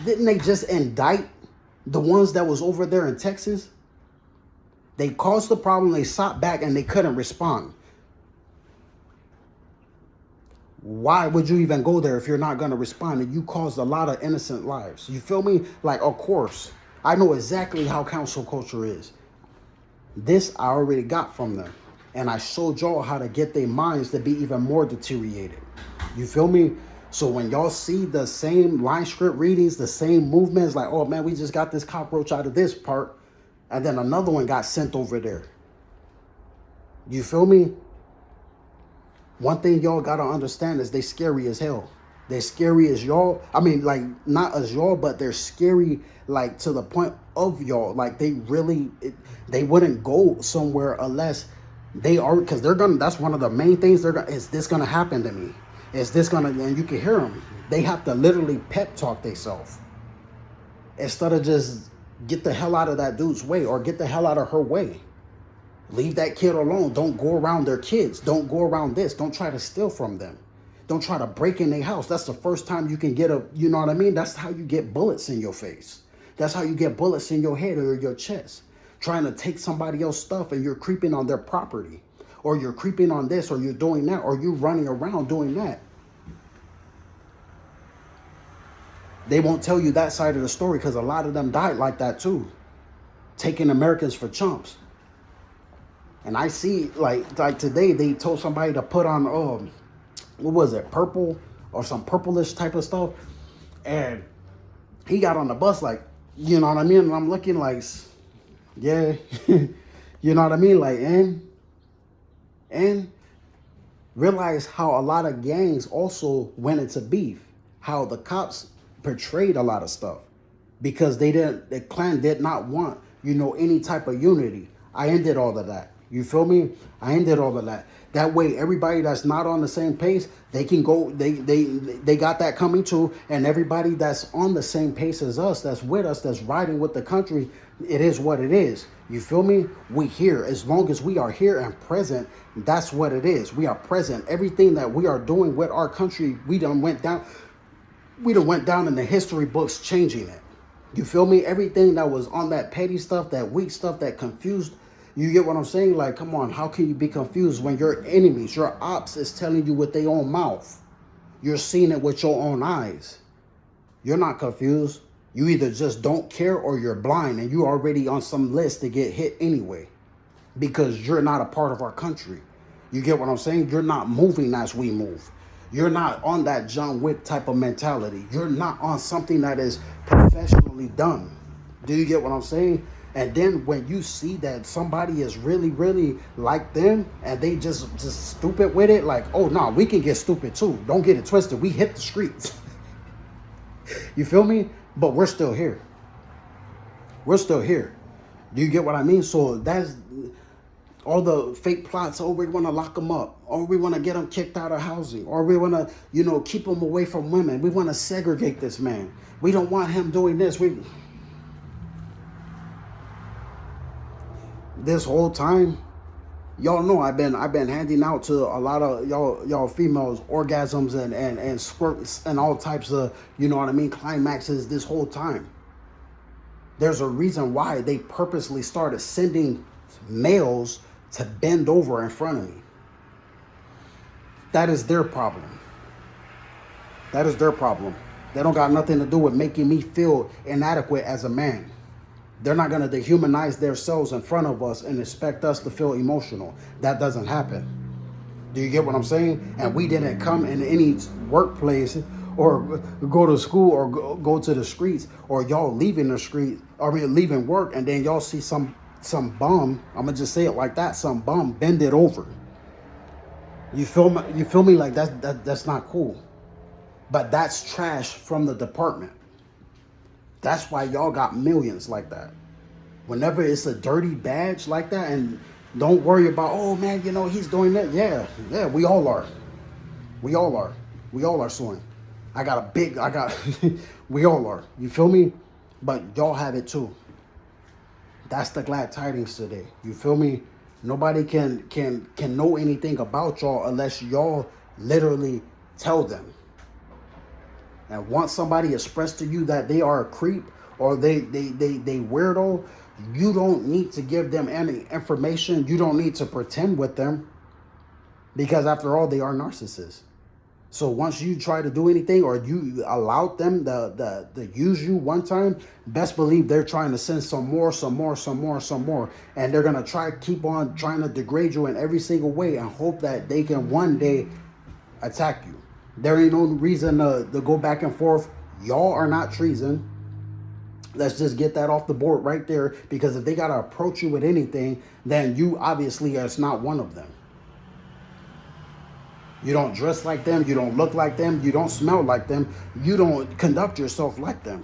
didn't they just indict the ones that was over there in Texas? They caused the problem. They shot back and they couldn't respond. Why would you even go there if you're not going to respond? And you caused a lot of innocent lives. You feel me? Like, of course, I know exactly how council culture is. This I already got from them. And I showed y'all how to get their minds to be even more deteriorated. You feel me? So when y'all see the same line script readings, the same movements, like, oh man, we just got this cockroach out of this part, and then another one got sent over there. You feel me? One thing y'all gotta understand is they scary as hell. They're scary as y'all. I mean, like, not as y'all, but they're scary, like, to the point of y'all. Like, they really, they wouldn't go somewhere unless they are, because they're gonna, that's one of the main things they're gonna, is this gonna happen to me? Is this gonna, and you can hear them. They have to literally pep talk themselves. Instead of just get the hell out of that dude's way or get the hell out of her way. Leave that kid alone. Don't go around their kids. Don't go around this. Don't try to steal from them. Don't try to break in their house. That's the first time you can get a, you know what I mean? That's how you get bullets in your face. That's how you get bullets in your head or your chest. Trying to take somebody else's stuff and you're creeping on their property. Or you're creeping on this, or you're doing that, or you're running around doing that. They won't tell you that side of the story because a lot of them died like that too. Taking Americans for chumps. And I see, like today, they told somebody to put on, what was it, purple or some purplish type of stuff. And he got on the bus like, you know what I mean? And I'm looking like, yeah, you know what I mean? Like, and realize how a lot of gangs also went into beef. How the cops portrayed a lot of stuff because the clan did not want, any type of unity. I ended all of that. You feel me? I ended all of that. That way, everybody that's not on the same pace, they can go, they got that coming too. And everybody that's on the same pace as us, that's with us, that's riding with the country, it is what it is. You feel me? We here. As long as we are here and present, that's what it is. We are present. Everything that we are doing with our country, we done went down in the history books changing it. You feel me? Everything that was on that petty stuff, that weak stuff, that confused. You get what I'm saying? Like, come on, how can you be confused when your enemies, your ops is telling you with their own mouth? You're seeing it with your own eyes. You're not confused. You either just don't care or you're blind and you're already on some list to get hit anyway because you're not a part of our country. You get what I'm saying? You're not moving as we move. You're not on that John Wick type of mentality. You're not on something that is professionally done. Do you get what I'm saying? And then when you see that somebody is really, really like them and they just stupid with it, like, oh, no, we can get stupid too. Don't get it twisted. We hit the streets. You feel me? But we're still here. We're still here. Do you get what I mean? So that's all the fake plots. Oh, we want to lock them up. Or we want to get them kicked out of housing. Or we want to, keep them away from women. We want to segregate this man. We don't want him doing this. This whole time, y'all know I've been handing out to a lot of y'all females orgasms and squirts and all types of, climaxes this whole time. There's a reason why they purposely started sending males to bend over in front of me. That is their problem. That is their problem. They don't got nothing to do with making me feel inadequate as a man. They're not going to dehumanize themselves in front of us and expect us to feel emotional. That doesn't happen. Do you get what I'm saying? And we didn't come in any workplace or go to school or go to the streets or y'all leaving the street or leaving work and then y'all see some bum, I'm going to just say it like that, some bum bend it over. You feel me? You feel me? Like that's not cool. But that's trash from the department. That's why y'all got millions like that. Whenever it's a dirty badge like that, and don't worry about, oh man, he's doing that. Yeah, we all are. We all are suing. We all are. You feel me? But y'all have it too. That's the glad tidings today. You feel me? Nobody can know anything about y'all unless y'all literally tell them. And once somebody expressed to you that they are a creep or they weirdo, you don't need to give them any information. You don't need to pretend with them because after all, they are narcissists. So once you try to do anything or you allowed them to use you one time, best believe they're trying to send some more. And they're going to keep on trying to degrade you in every single way and hope that they can one day attack you. There ain't no reason to go back and forth. Y'all are not treason. Let's just get that off the board right there. Because if they got to approach you with anything, then you obviously is not one of them. You don't dress like them. You don't look like them. You don't smell like them. You don't conduct yourself like them.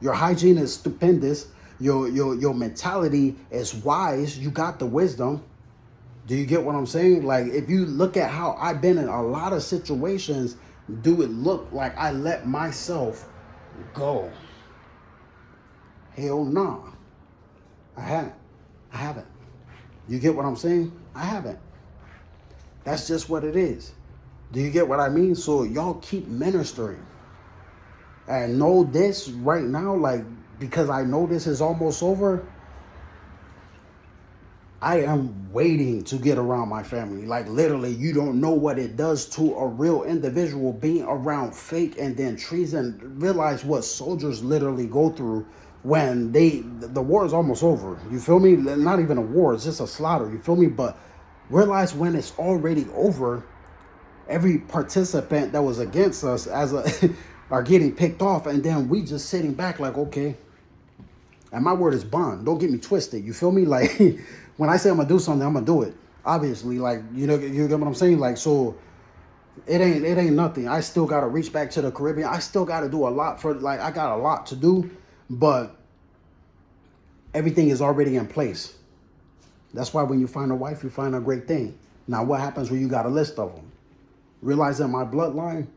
Your hygiene is stupendous. Your mentality is wise. You got the wisdom. Do you get what I'm saying? Like, if you look at how I've been in a lot of situations, do it look like I let myself go? Hell no. I haven't. You get what I'm saying? I haven't. That's just what it is. Do you get what I mean? So y'all keep ministering. and know this right now, like, because I know this is almost over, I am waiting to get around my family. Like, literally, you don't know what it does to a real individual being around fake and then treason. Realize what soldiers literally go through when the war is almost over. You feel me? Not even a war, it's just a slaughter. You feel me? But realize when it's already over, every participant that was against us are getting picked off, and then we just sitting back like, okay. And my word is bond. Don't get me twisted. You feel me? Like, when I say I'm gonna do something, I'm gonna do it. Obviously, like, you get what I'm saying? Like, so it ain't nothing. I still gotta reach back to the Caribbean. I still gotta do a lot I got a lot to do, but everything is already in place. That's why when you find a wife, you find a great thing. Now, what happens when you got a list of them? Realize that my bloodline,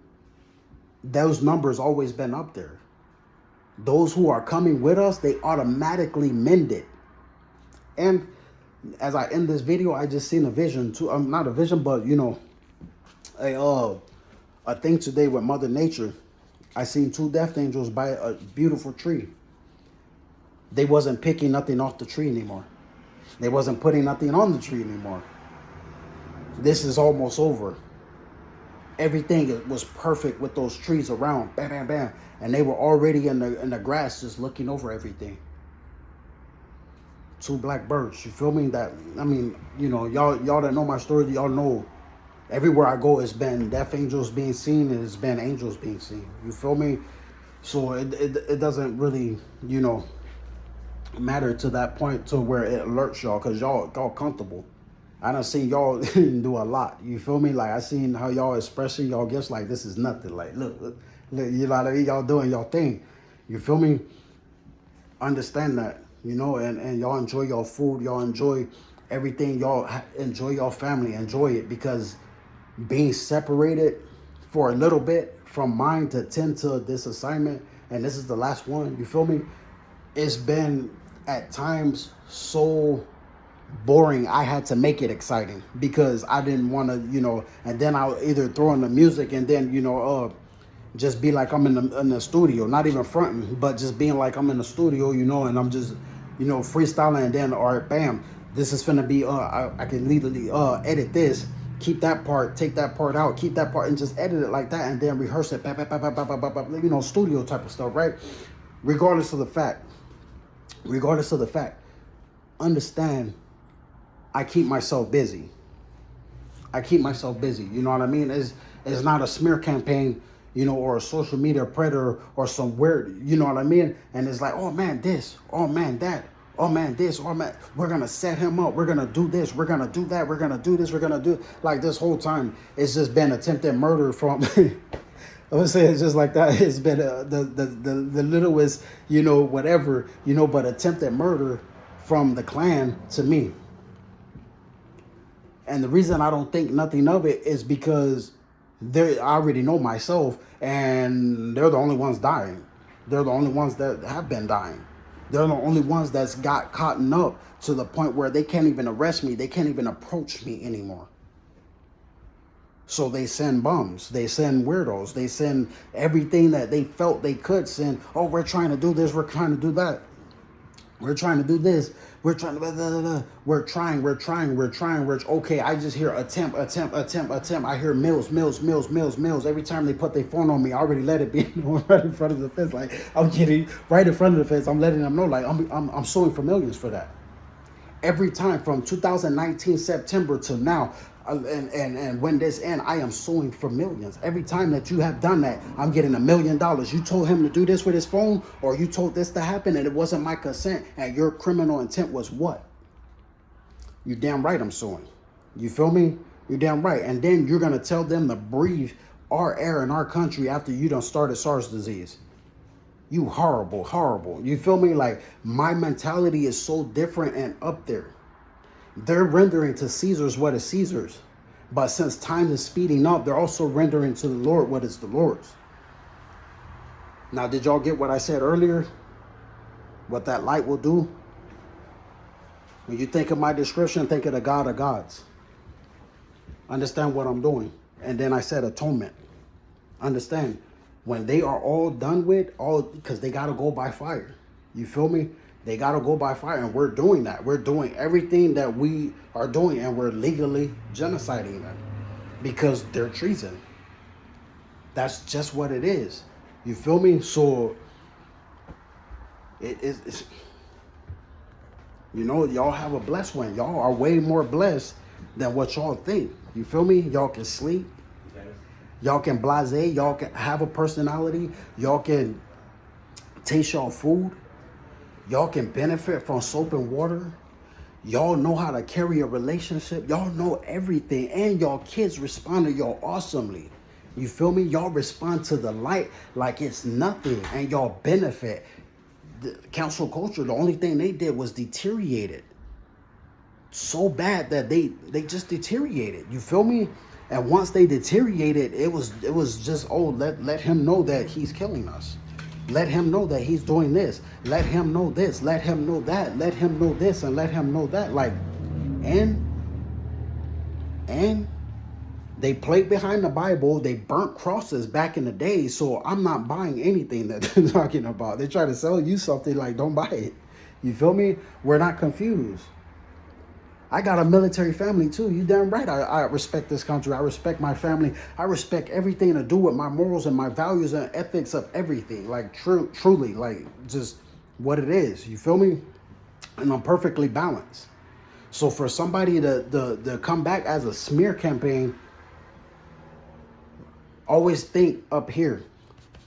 those numbers always been up there. Those who are coming with us, they automatically mend it. And as I end this video, I just seen a vision too. Not a vision, but a thing today with Mother Nature. I seen two death angels by a beautiful tree. They wasn't picking nothing off the tree anymore. They wasn't putting nothing on the tree anymore. This is almost over. Everything was perfect with those trees around. Bam, bam, bam. And they were already in the grass just looking over everything. Two black birds. You feel me? That, I mean, y'all that know my story, y'all know everywhere I go, it's been death angels being seen and it's been angels being seen. You feel me? So it doesn't really, matter to that point to where it alerts y'all, because y'all comfortable. I done seen y'all do a lot. You feel me? Like, I seen how y'all expressing y'all gifts like this is nothing. Like, look, you know what I mean? Y'all doing y'all thing. You feel me? Understand that, and y'all enjoy your food. Y'all enjoy everything. Y'all enjoy your family. Enjoy it, because being separated for a little bit from mine to tend to this assignment, and this is the last one, you feel me? It's been at times so boring. I had to make it exciting because I didn't want to, and then I'll either throw in the music and then, just be like I'm in the studio, not even fronting, but just being like I'm in the studio, and I'm just, freestyling, and then, all right, bam, this is finna be, I can literally edit this, keep that part, take that part out, keep that part, and just edit it like that, and then rehearse it, studio type of stuff, right? Regardless of the fact, understand, I keep myself busy. You know what I mean? It's not a smear campaign, or a social media predator or some weird, you know what I mean? And it's like, oh man, this, oh man, that, oh man, this, oh man, we're going to set him up. We're going to do this. We're going to do that. We're going to do this. We're going to do, like, this whole time, it's just been attempted murder from, I would say it's just like that. It's been the littlest, whatever, but attempted murder from the clan to me. And the reason I don't think nothing of it is because I already know myself, and they're the only ones dying. They're the only ones that have been dying. They're the only ones that's got caught up to the point where they can't even arrest me. They can't even approach me anymore. So they send bums. They send weirdos. They send everything that they felt they could send. Oh, we're trying to do this. We're trying to do that. We're trying to do this. We're trying to, blah, blah, blah, blah. We're trying. Okay, I just hear attempt. I hear mills. Every time they put their phone on me, I already let it be right in front of the fence. Like, I'm getting right in front of the fence. I'm letting them know, like, I'm suing for millions for that. Every time from 2019 September to now, and when this ends, I am suing for millions. Every time that you have done that, I'm getting $1 million. You told him to do this with his phone, or you told this to happen and it wasn't my consent, and your criminal intent was what? You damn right I'm suing. You feel me? You damn right. And then you're going to tell them to breathe our air in our country after you done started SARS disease. You horrible. You feel me? Like, my mentality is so different and up there. They're rendering to Caesar's what is Caesar's. But since time is speeding up, they're also rendering to the Lord what is the Lord's. Now, did y'all get what I said earlier? What that light will do? When you think of my description, think of the God of gods. Understand what I'm doing. And then I said atonement. Understand. When they are all done with, all because they got to go by fire. You feel me? They got to go by fire, and we're doing that. We're doing everything that we are doing, and we're legally genociding them because they're treason. That's just what it is. You feel me? So it's y'all have a blessed one. Y'all are way more blessed than what y'all think. You feel me? Y'all can sleep. Y'all can blase. Y'all can have a personality. Y'all can taste y'all food. Y'all can benefit from soap and water. Y'all know how to carry a relationship. Y'all know everything. And y'all kids respond to y'all awesomely. You feel me? Y'all respond to the light like it's nothing. And y'all benefit. The council culture, the only thing they did was deteriorated. So bad that they just deteriorated. You feel me? And once they deteriorated, it was just, oh, let him know that he's killing us. Let him know that he's doing this. Let him know this. Let him know that. Let him know this and let him know that. Like, and they played behind the Bible. They burnt crosses back in the day. So I'm not buying anything that they're talking about. They try to sell you something like, don't buy it. You feel me? We're not confused. I got a military family too. You damn right. I respect this country. I respect my family. I respect everything to do with my morals and my values and ethics of everything. Like truly, like just what it is. You feel me? And I'm perfectly balanced. So for somebody to come back as a smear campaign, always think up here.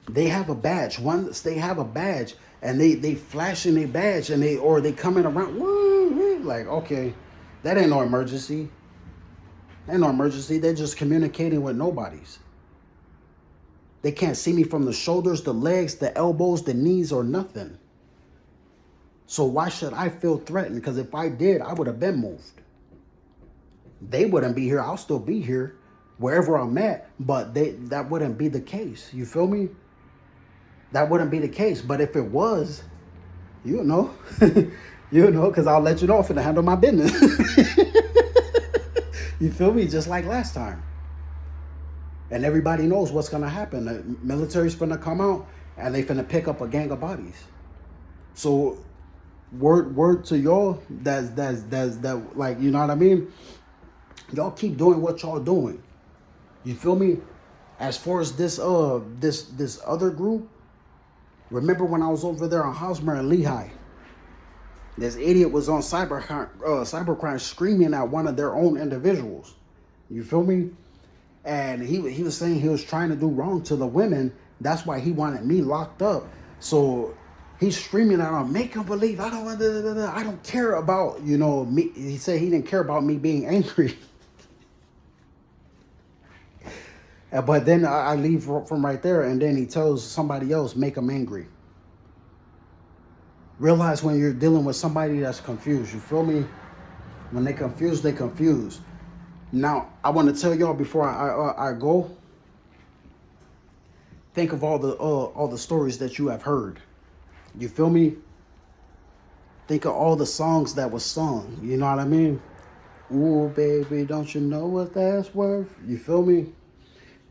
They have a badge. Once they have a badge and they flashing their badge and they coming around, woo, like, okay. That ain't no emergency. Ain't no emergency. They're just communicating with nobodies. They can't see me from the shoulders, the legs, the elbows, the knees, or nothing. So why should I feel threatened? Because if I did, I would have been moved. They wouldn't be here. I'll still be here wherever I'm at, but that wouldn't be the case. You feel me? That wouldn't be the case. But if it was, you know. You know, because I'll let you know if I handle my business. You feel me? Just like last time. And everybody knows what's going to happen. The military's finna come out and they finna pick up a gang of bodies. So word to y'all that like, you know what I mean? Y'all keep doing what y'all doing. You feel me? As far as this other group, remember when I was over there on Hosmer and Lehigh? This idiot was on cybercrime screaming at one of their own individuals. You feel me? And he was saying he was trying to do wrong to the women. That's why he wanted me locked up. So he's screaming at them, make them believe I don't care about, me. He said he didn't care about me being angry. But then I leave from right there, and then he tells somebody else, make them angry. Realize when you're dealing with somebody that's confused. You feel me? When they confused, they confused. Now, I want to tell y'all before I go. Think of all the stories that you have heard. You feel me? Think of all the songs that was sung. You know what I mean? Ooh, baby, don't you know what that's worth? You feel me?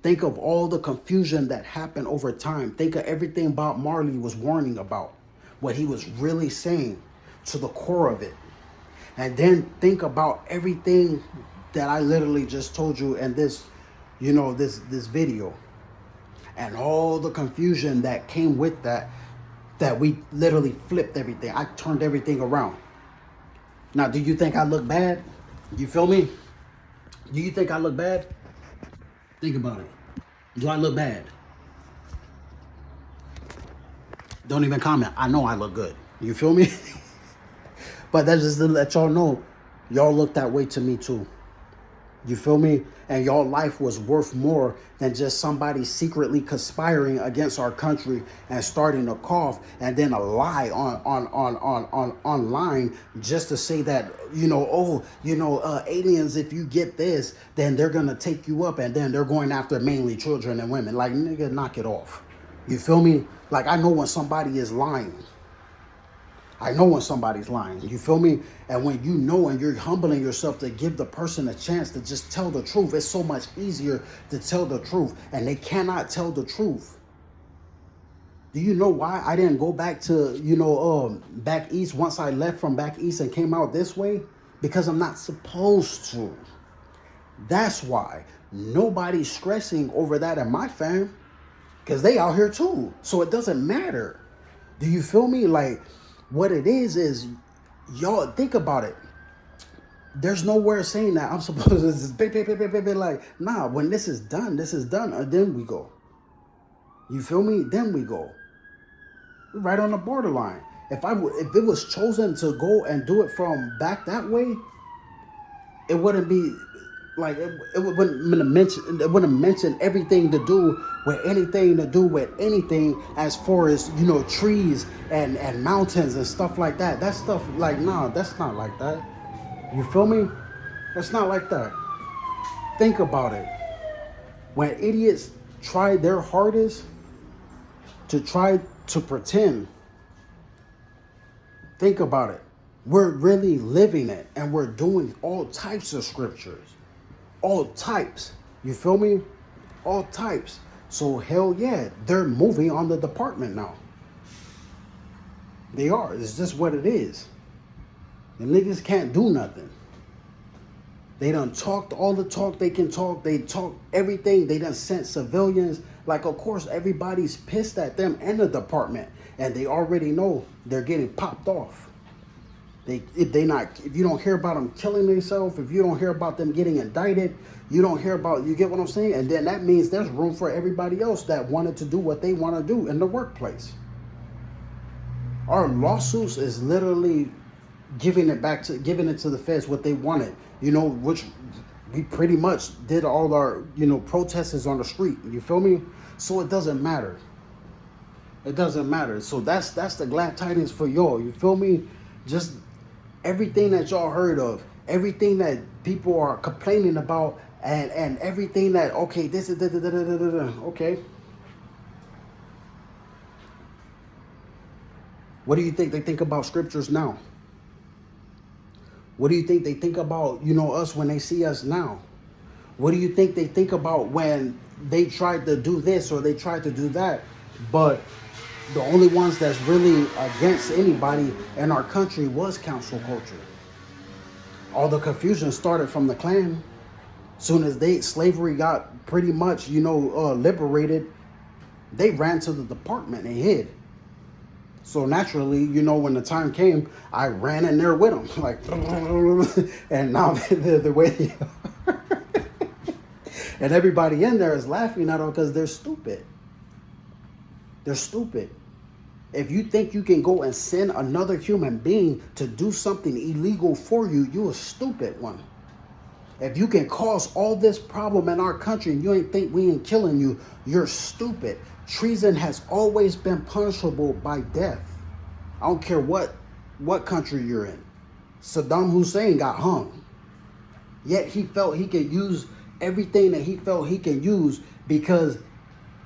Think of all the confusion that happened over time. Think of everything Bob Marley was warning about. What he was really saying to the core of it. And then think about everything that I literally just told you in this, this video. And all the confusion that came with that we literally flipped everything. I turned everything around. Now, do you think I look bad? You feel me? Do you think I look bad? Think about it. Do I look bad? Don't even comment. I know I look good. You feel me? But that's just to let y'all know, y'all look that way to me too. You feel me? And y'all life was worth more than just somebody secretly conspiring against our country and starting a cough and then a lie on online just to say that, aliens, if you get this, then they're going to take you up and then they're going after mainly children and women. Like, nigga, knock it off. You feel me? Like, I know when somebody is lying. I know when somebody's lying. You feel me? And when you know and you're humbling yourself to give the person a chance to just tell the truth, it's so much easier to tell the truth. And they cannot tell the truth. Do you know why I didn't go back to, back east once I left from back east and came out this way? Because I'm not supposed to. That's why. Nobody's stressing over that in my fam. Because they out here too. So it doesn't matter. Do you feel me? Like, what it is y'all think about it. There's nowhere saying that I'm supposed to just like, nah, when this is done, then we go. You feel me? Then we go. Right on the borderline. If it was chosen to go and do it from back that way, it wouldn't be like it wouldn't mention everything to do with anything as far as trees and mountains and stuff like that. That stuff like nah, that's not like that. You feel me? That's not like that. Think about it. When idiots try their hardest to try to pretend, think about it. We're really living it, and we're doing all types of scriptures. All types. You feel me? All types. So hell yeah, they're moving on the department now. They are. It's just what it is. The niggas can't do nothing. They done talked all the talk they can talk. They talk everything. They done sent civilians. Like, of course, everybody's pissed at them and the department. And they already know they're getting popped off. If you don't hear about them killing themselves, if you don't hear about them getting indicted, you get what I'm saying? And then that means there's room for everybody else that wanted to do what they want to do in the workplace. Our lawsuits is literally giving it to the feds what they wanted, which we pretty much did all our, protests on the street. You feel me? So it doesn't matter. It doesn't matter. So that's the glad tidings for y'all. You feel me? Just everything that y'all heard of, everything that people are complaining about, and everything that, okay, this is okay. What do you think they think about scriptures now? What do you think they think about, us when they see us now? What do you think they think about when they tried to do this or they tried to do that? But the only ones that's really against anybody in our country was council culture. All the confusion started from the Klan. Soon as slavery got pretty much, liberated, they ran to the department and hid. So naturally, when the time came, I ran in there with them, like, and now they're the way they are. And everybody in there is laughing at them because they're stupid. They're stupid. If you think you can go and send another human being to do something illegal for you, you're a stupid one. If you can cause all this problem in our country and you ain't think we ain't killing you, you're stupid. Treason has always been punishable by death. I don't care what country you're in. Saddam Hussein got hung. Yet he felt he could use everything that he felt he can use because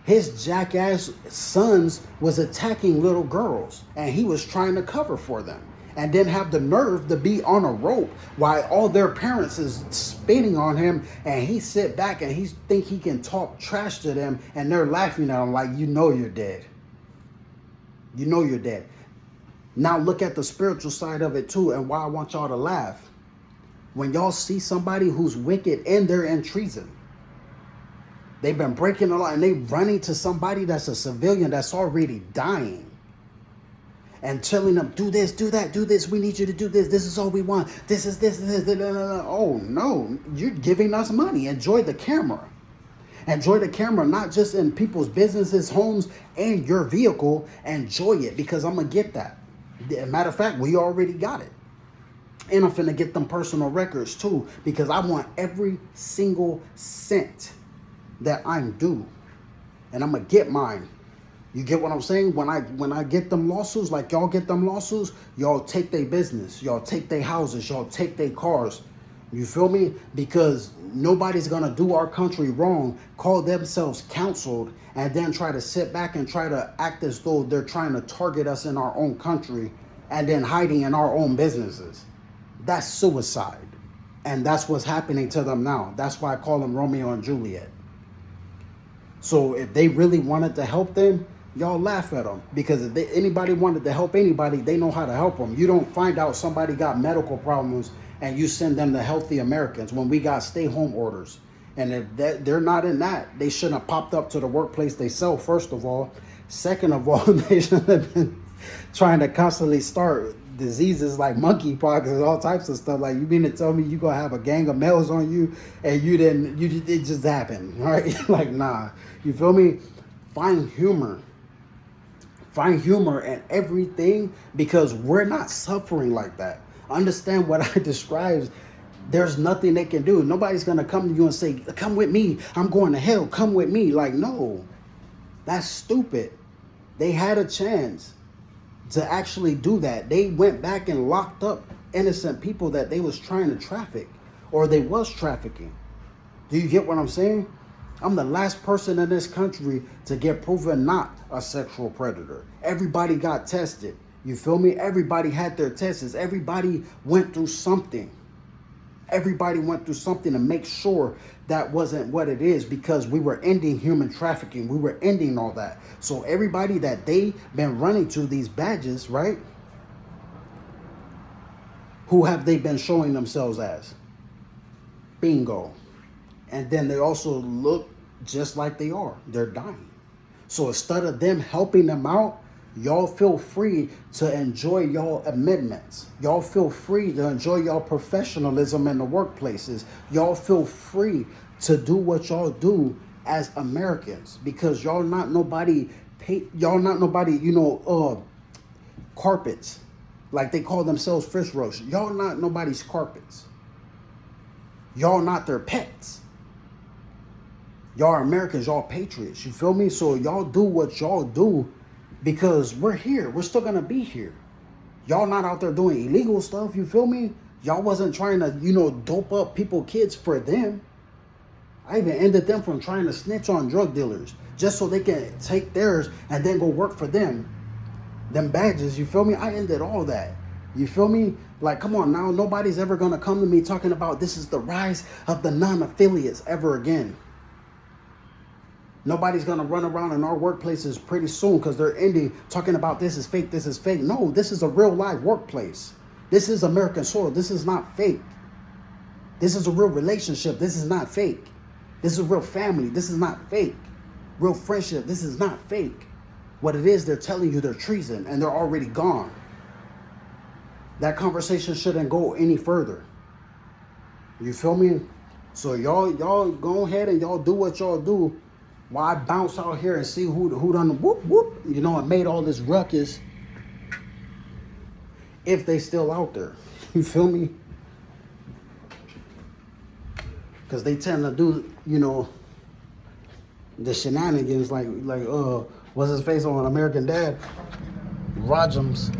his jackass sons was attacking little girls and he was trying to cover for them. And then have the nerve to be on a rope while all their parents is spitting on him, and he sit back and he think he can talk trash to them, and they're laughing at him like, you're dead. You're dead. Now look at the spiritual side of it too, and why I want y'all to laugh. When y'all see somebody who's wicked and they're in treason, they've been breaking the law and they running to somebody that's a civilian that's already dying. And telling them, do this, do that, do this. We need you to do this. This is all we want. This is this. Oh, no. You're giving us money. Enjoy the camera. Enjoy the camera, not just in people's businesses, homes, and your vehicle. Enjoy it because I'm going to get that. Matter of fact, we already got it. And I'm finna get them personal records too because I want every single cent that I'm due. And I'm going to get mine. You get what I'm saying? When I get them lawsuits, like y'all get them lawsuits, y'all take their business, y'all take their houses, y'all take their cars. You feel me? Because nobody's going to do our country wrong, call themselves counseled, and then try to sit back and try to act as though they're trying to target us in our own country and then hiding in our own businesses. That's suicide. And that's what's happening to them now. That's why I call them Romeo and Juliet. So if they really wanted to help them, Y'all laugh at them because if anybody wanted to help anybody, they know how to help them. You don't find out somebody got medical problems and you send them to Healthy Americans when we got stay-home orders. And if they're not in that, they shouldn't have popped up to the workplace they sell, first of all. Second of all, they shouldn't have been trying to constantly start diseases like monkeypox and all types of stuff. Like, you mean to tell me you gonna have a gang of males on you and it just happened, right? Like, nah. You feel me? Find humor. Find humor in everything because we're not suffering like that. Understand what I described. There's nothing they can do. Nobody's going to come to you and say, come with me. I'm going to hell. Come with me. Like, no, that's stupid. They had a chance to actually do that. They went back and locked up innocent people that they was trying to traffic or they was trafficking. Do you get what I'm saying? I'm the last person in this country to get proven not a sexual predator. Everybody got tested. You feel me? Everybody had their tests. Everybody went through something. Everybody went through something to make sure that wasn't what it is because we were ending human trafficking. We were ending all that. So everybody that they been running to these badges, right? Who have they been showing themselves as? Bingo. And then they also look just like they are. They're dying. So instead of them helping them out, y'all feel free to enjoy y'all amendments. Y'all feel free to enjoy y'all professionalism in the workplaces. Y'all feel free to do what y'all do as Americans because y'all not nobody, carpets. Like they call themselves fish roast. Y'all not nobody's carpets. Y'all not their pets. Y'all are Americans, y'all patriots, you feel me? So y'all do what y'all do because we're here. We're still gonna be here. Y'all not out there doing illegal stuff, you feel me? Y'all wasn't trying to, dope up kids for them. I even ended them from trying to snitch on drug dealers just so they can take theirs and then go work for them. Them badges, you feel me? I ended all that. You feel me? Like, come on now, nobody's ever gonna come to me talking about this is the rise of the non-affiliates ever again. Nobody's going to run around in our workplaces pretty soon because they're ending talking about this is fake, this is fake. No, this is a real live workplace. This is American soil. This is not fake. This is a real relationship. This is not fake. This is a real family. This is not fake. Real friendship. This is not fake. What it is, they're telling you they're treason and they're already gone. That conversation shouldn't go any further. You feel me? So y'all go ahead and y'all do what y'all do. Why bounce out here and see who done the whoop whoop, and made all this ruckus if they still out there. You feel me? Because they tend to do, the shenanigans like what's his face on American Dad? Rogers.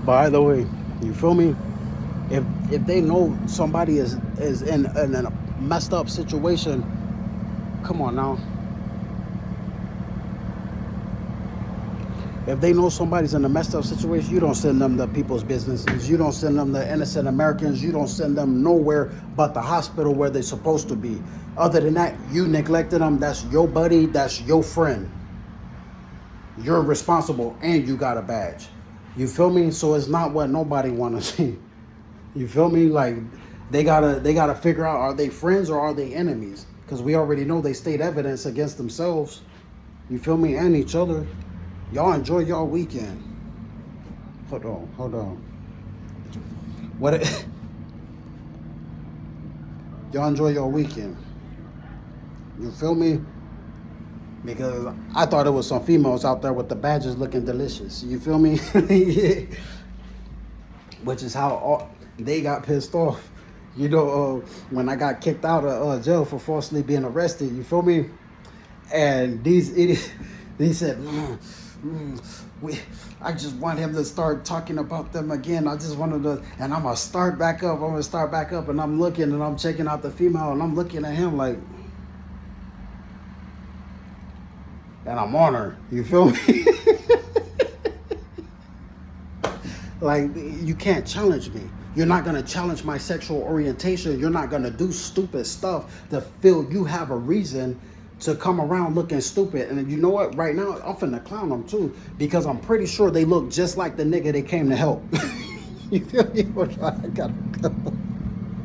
By the way, you feel me? If they know somebody is in a messed up situation, come on now. If they know somebody's in a messed up situation, you don't send them to people's businesses. You don't send them to innocent Americans. You don't send them nowhere but the hospital where they're supposed to be. Other than that, you neglected them. That's your buddy. That's your friend. You're responsible and you got a badge. You feel me? So it's not what nobody want to see. You feel me? Like they gotta figure out, are they friends or are they enemies? Because we already know they state evidence against themselves. You feel me? And each other. Y'all enjoy y'all weekend. Hold on. Y'all enjoy your weekend. You feel me? Because I thought it was some females out there with the badges looking delicious. You feel me? Which is how they got pissed off. When I got kicked out of jail for falsely being arrested. You feel me? And these idiots, they said, I just want him to start talking about them again. I just wanted to, and I'm going to start back up. And I'm looking and I'm checking out the female and I'm looking at him like, and I'm on her. You feel me? Like, you can't challenge me. You're not going to challenge my sexual orientation. You're not going to do stupid stuff to feel you have a reason to come around looking stupid. And you know what? Right now, I'm finna clown them too, because I'm pretty sure they look just like the nigga they came to help. You feel me? I gotta go.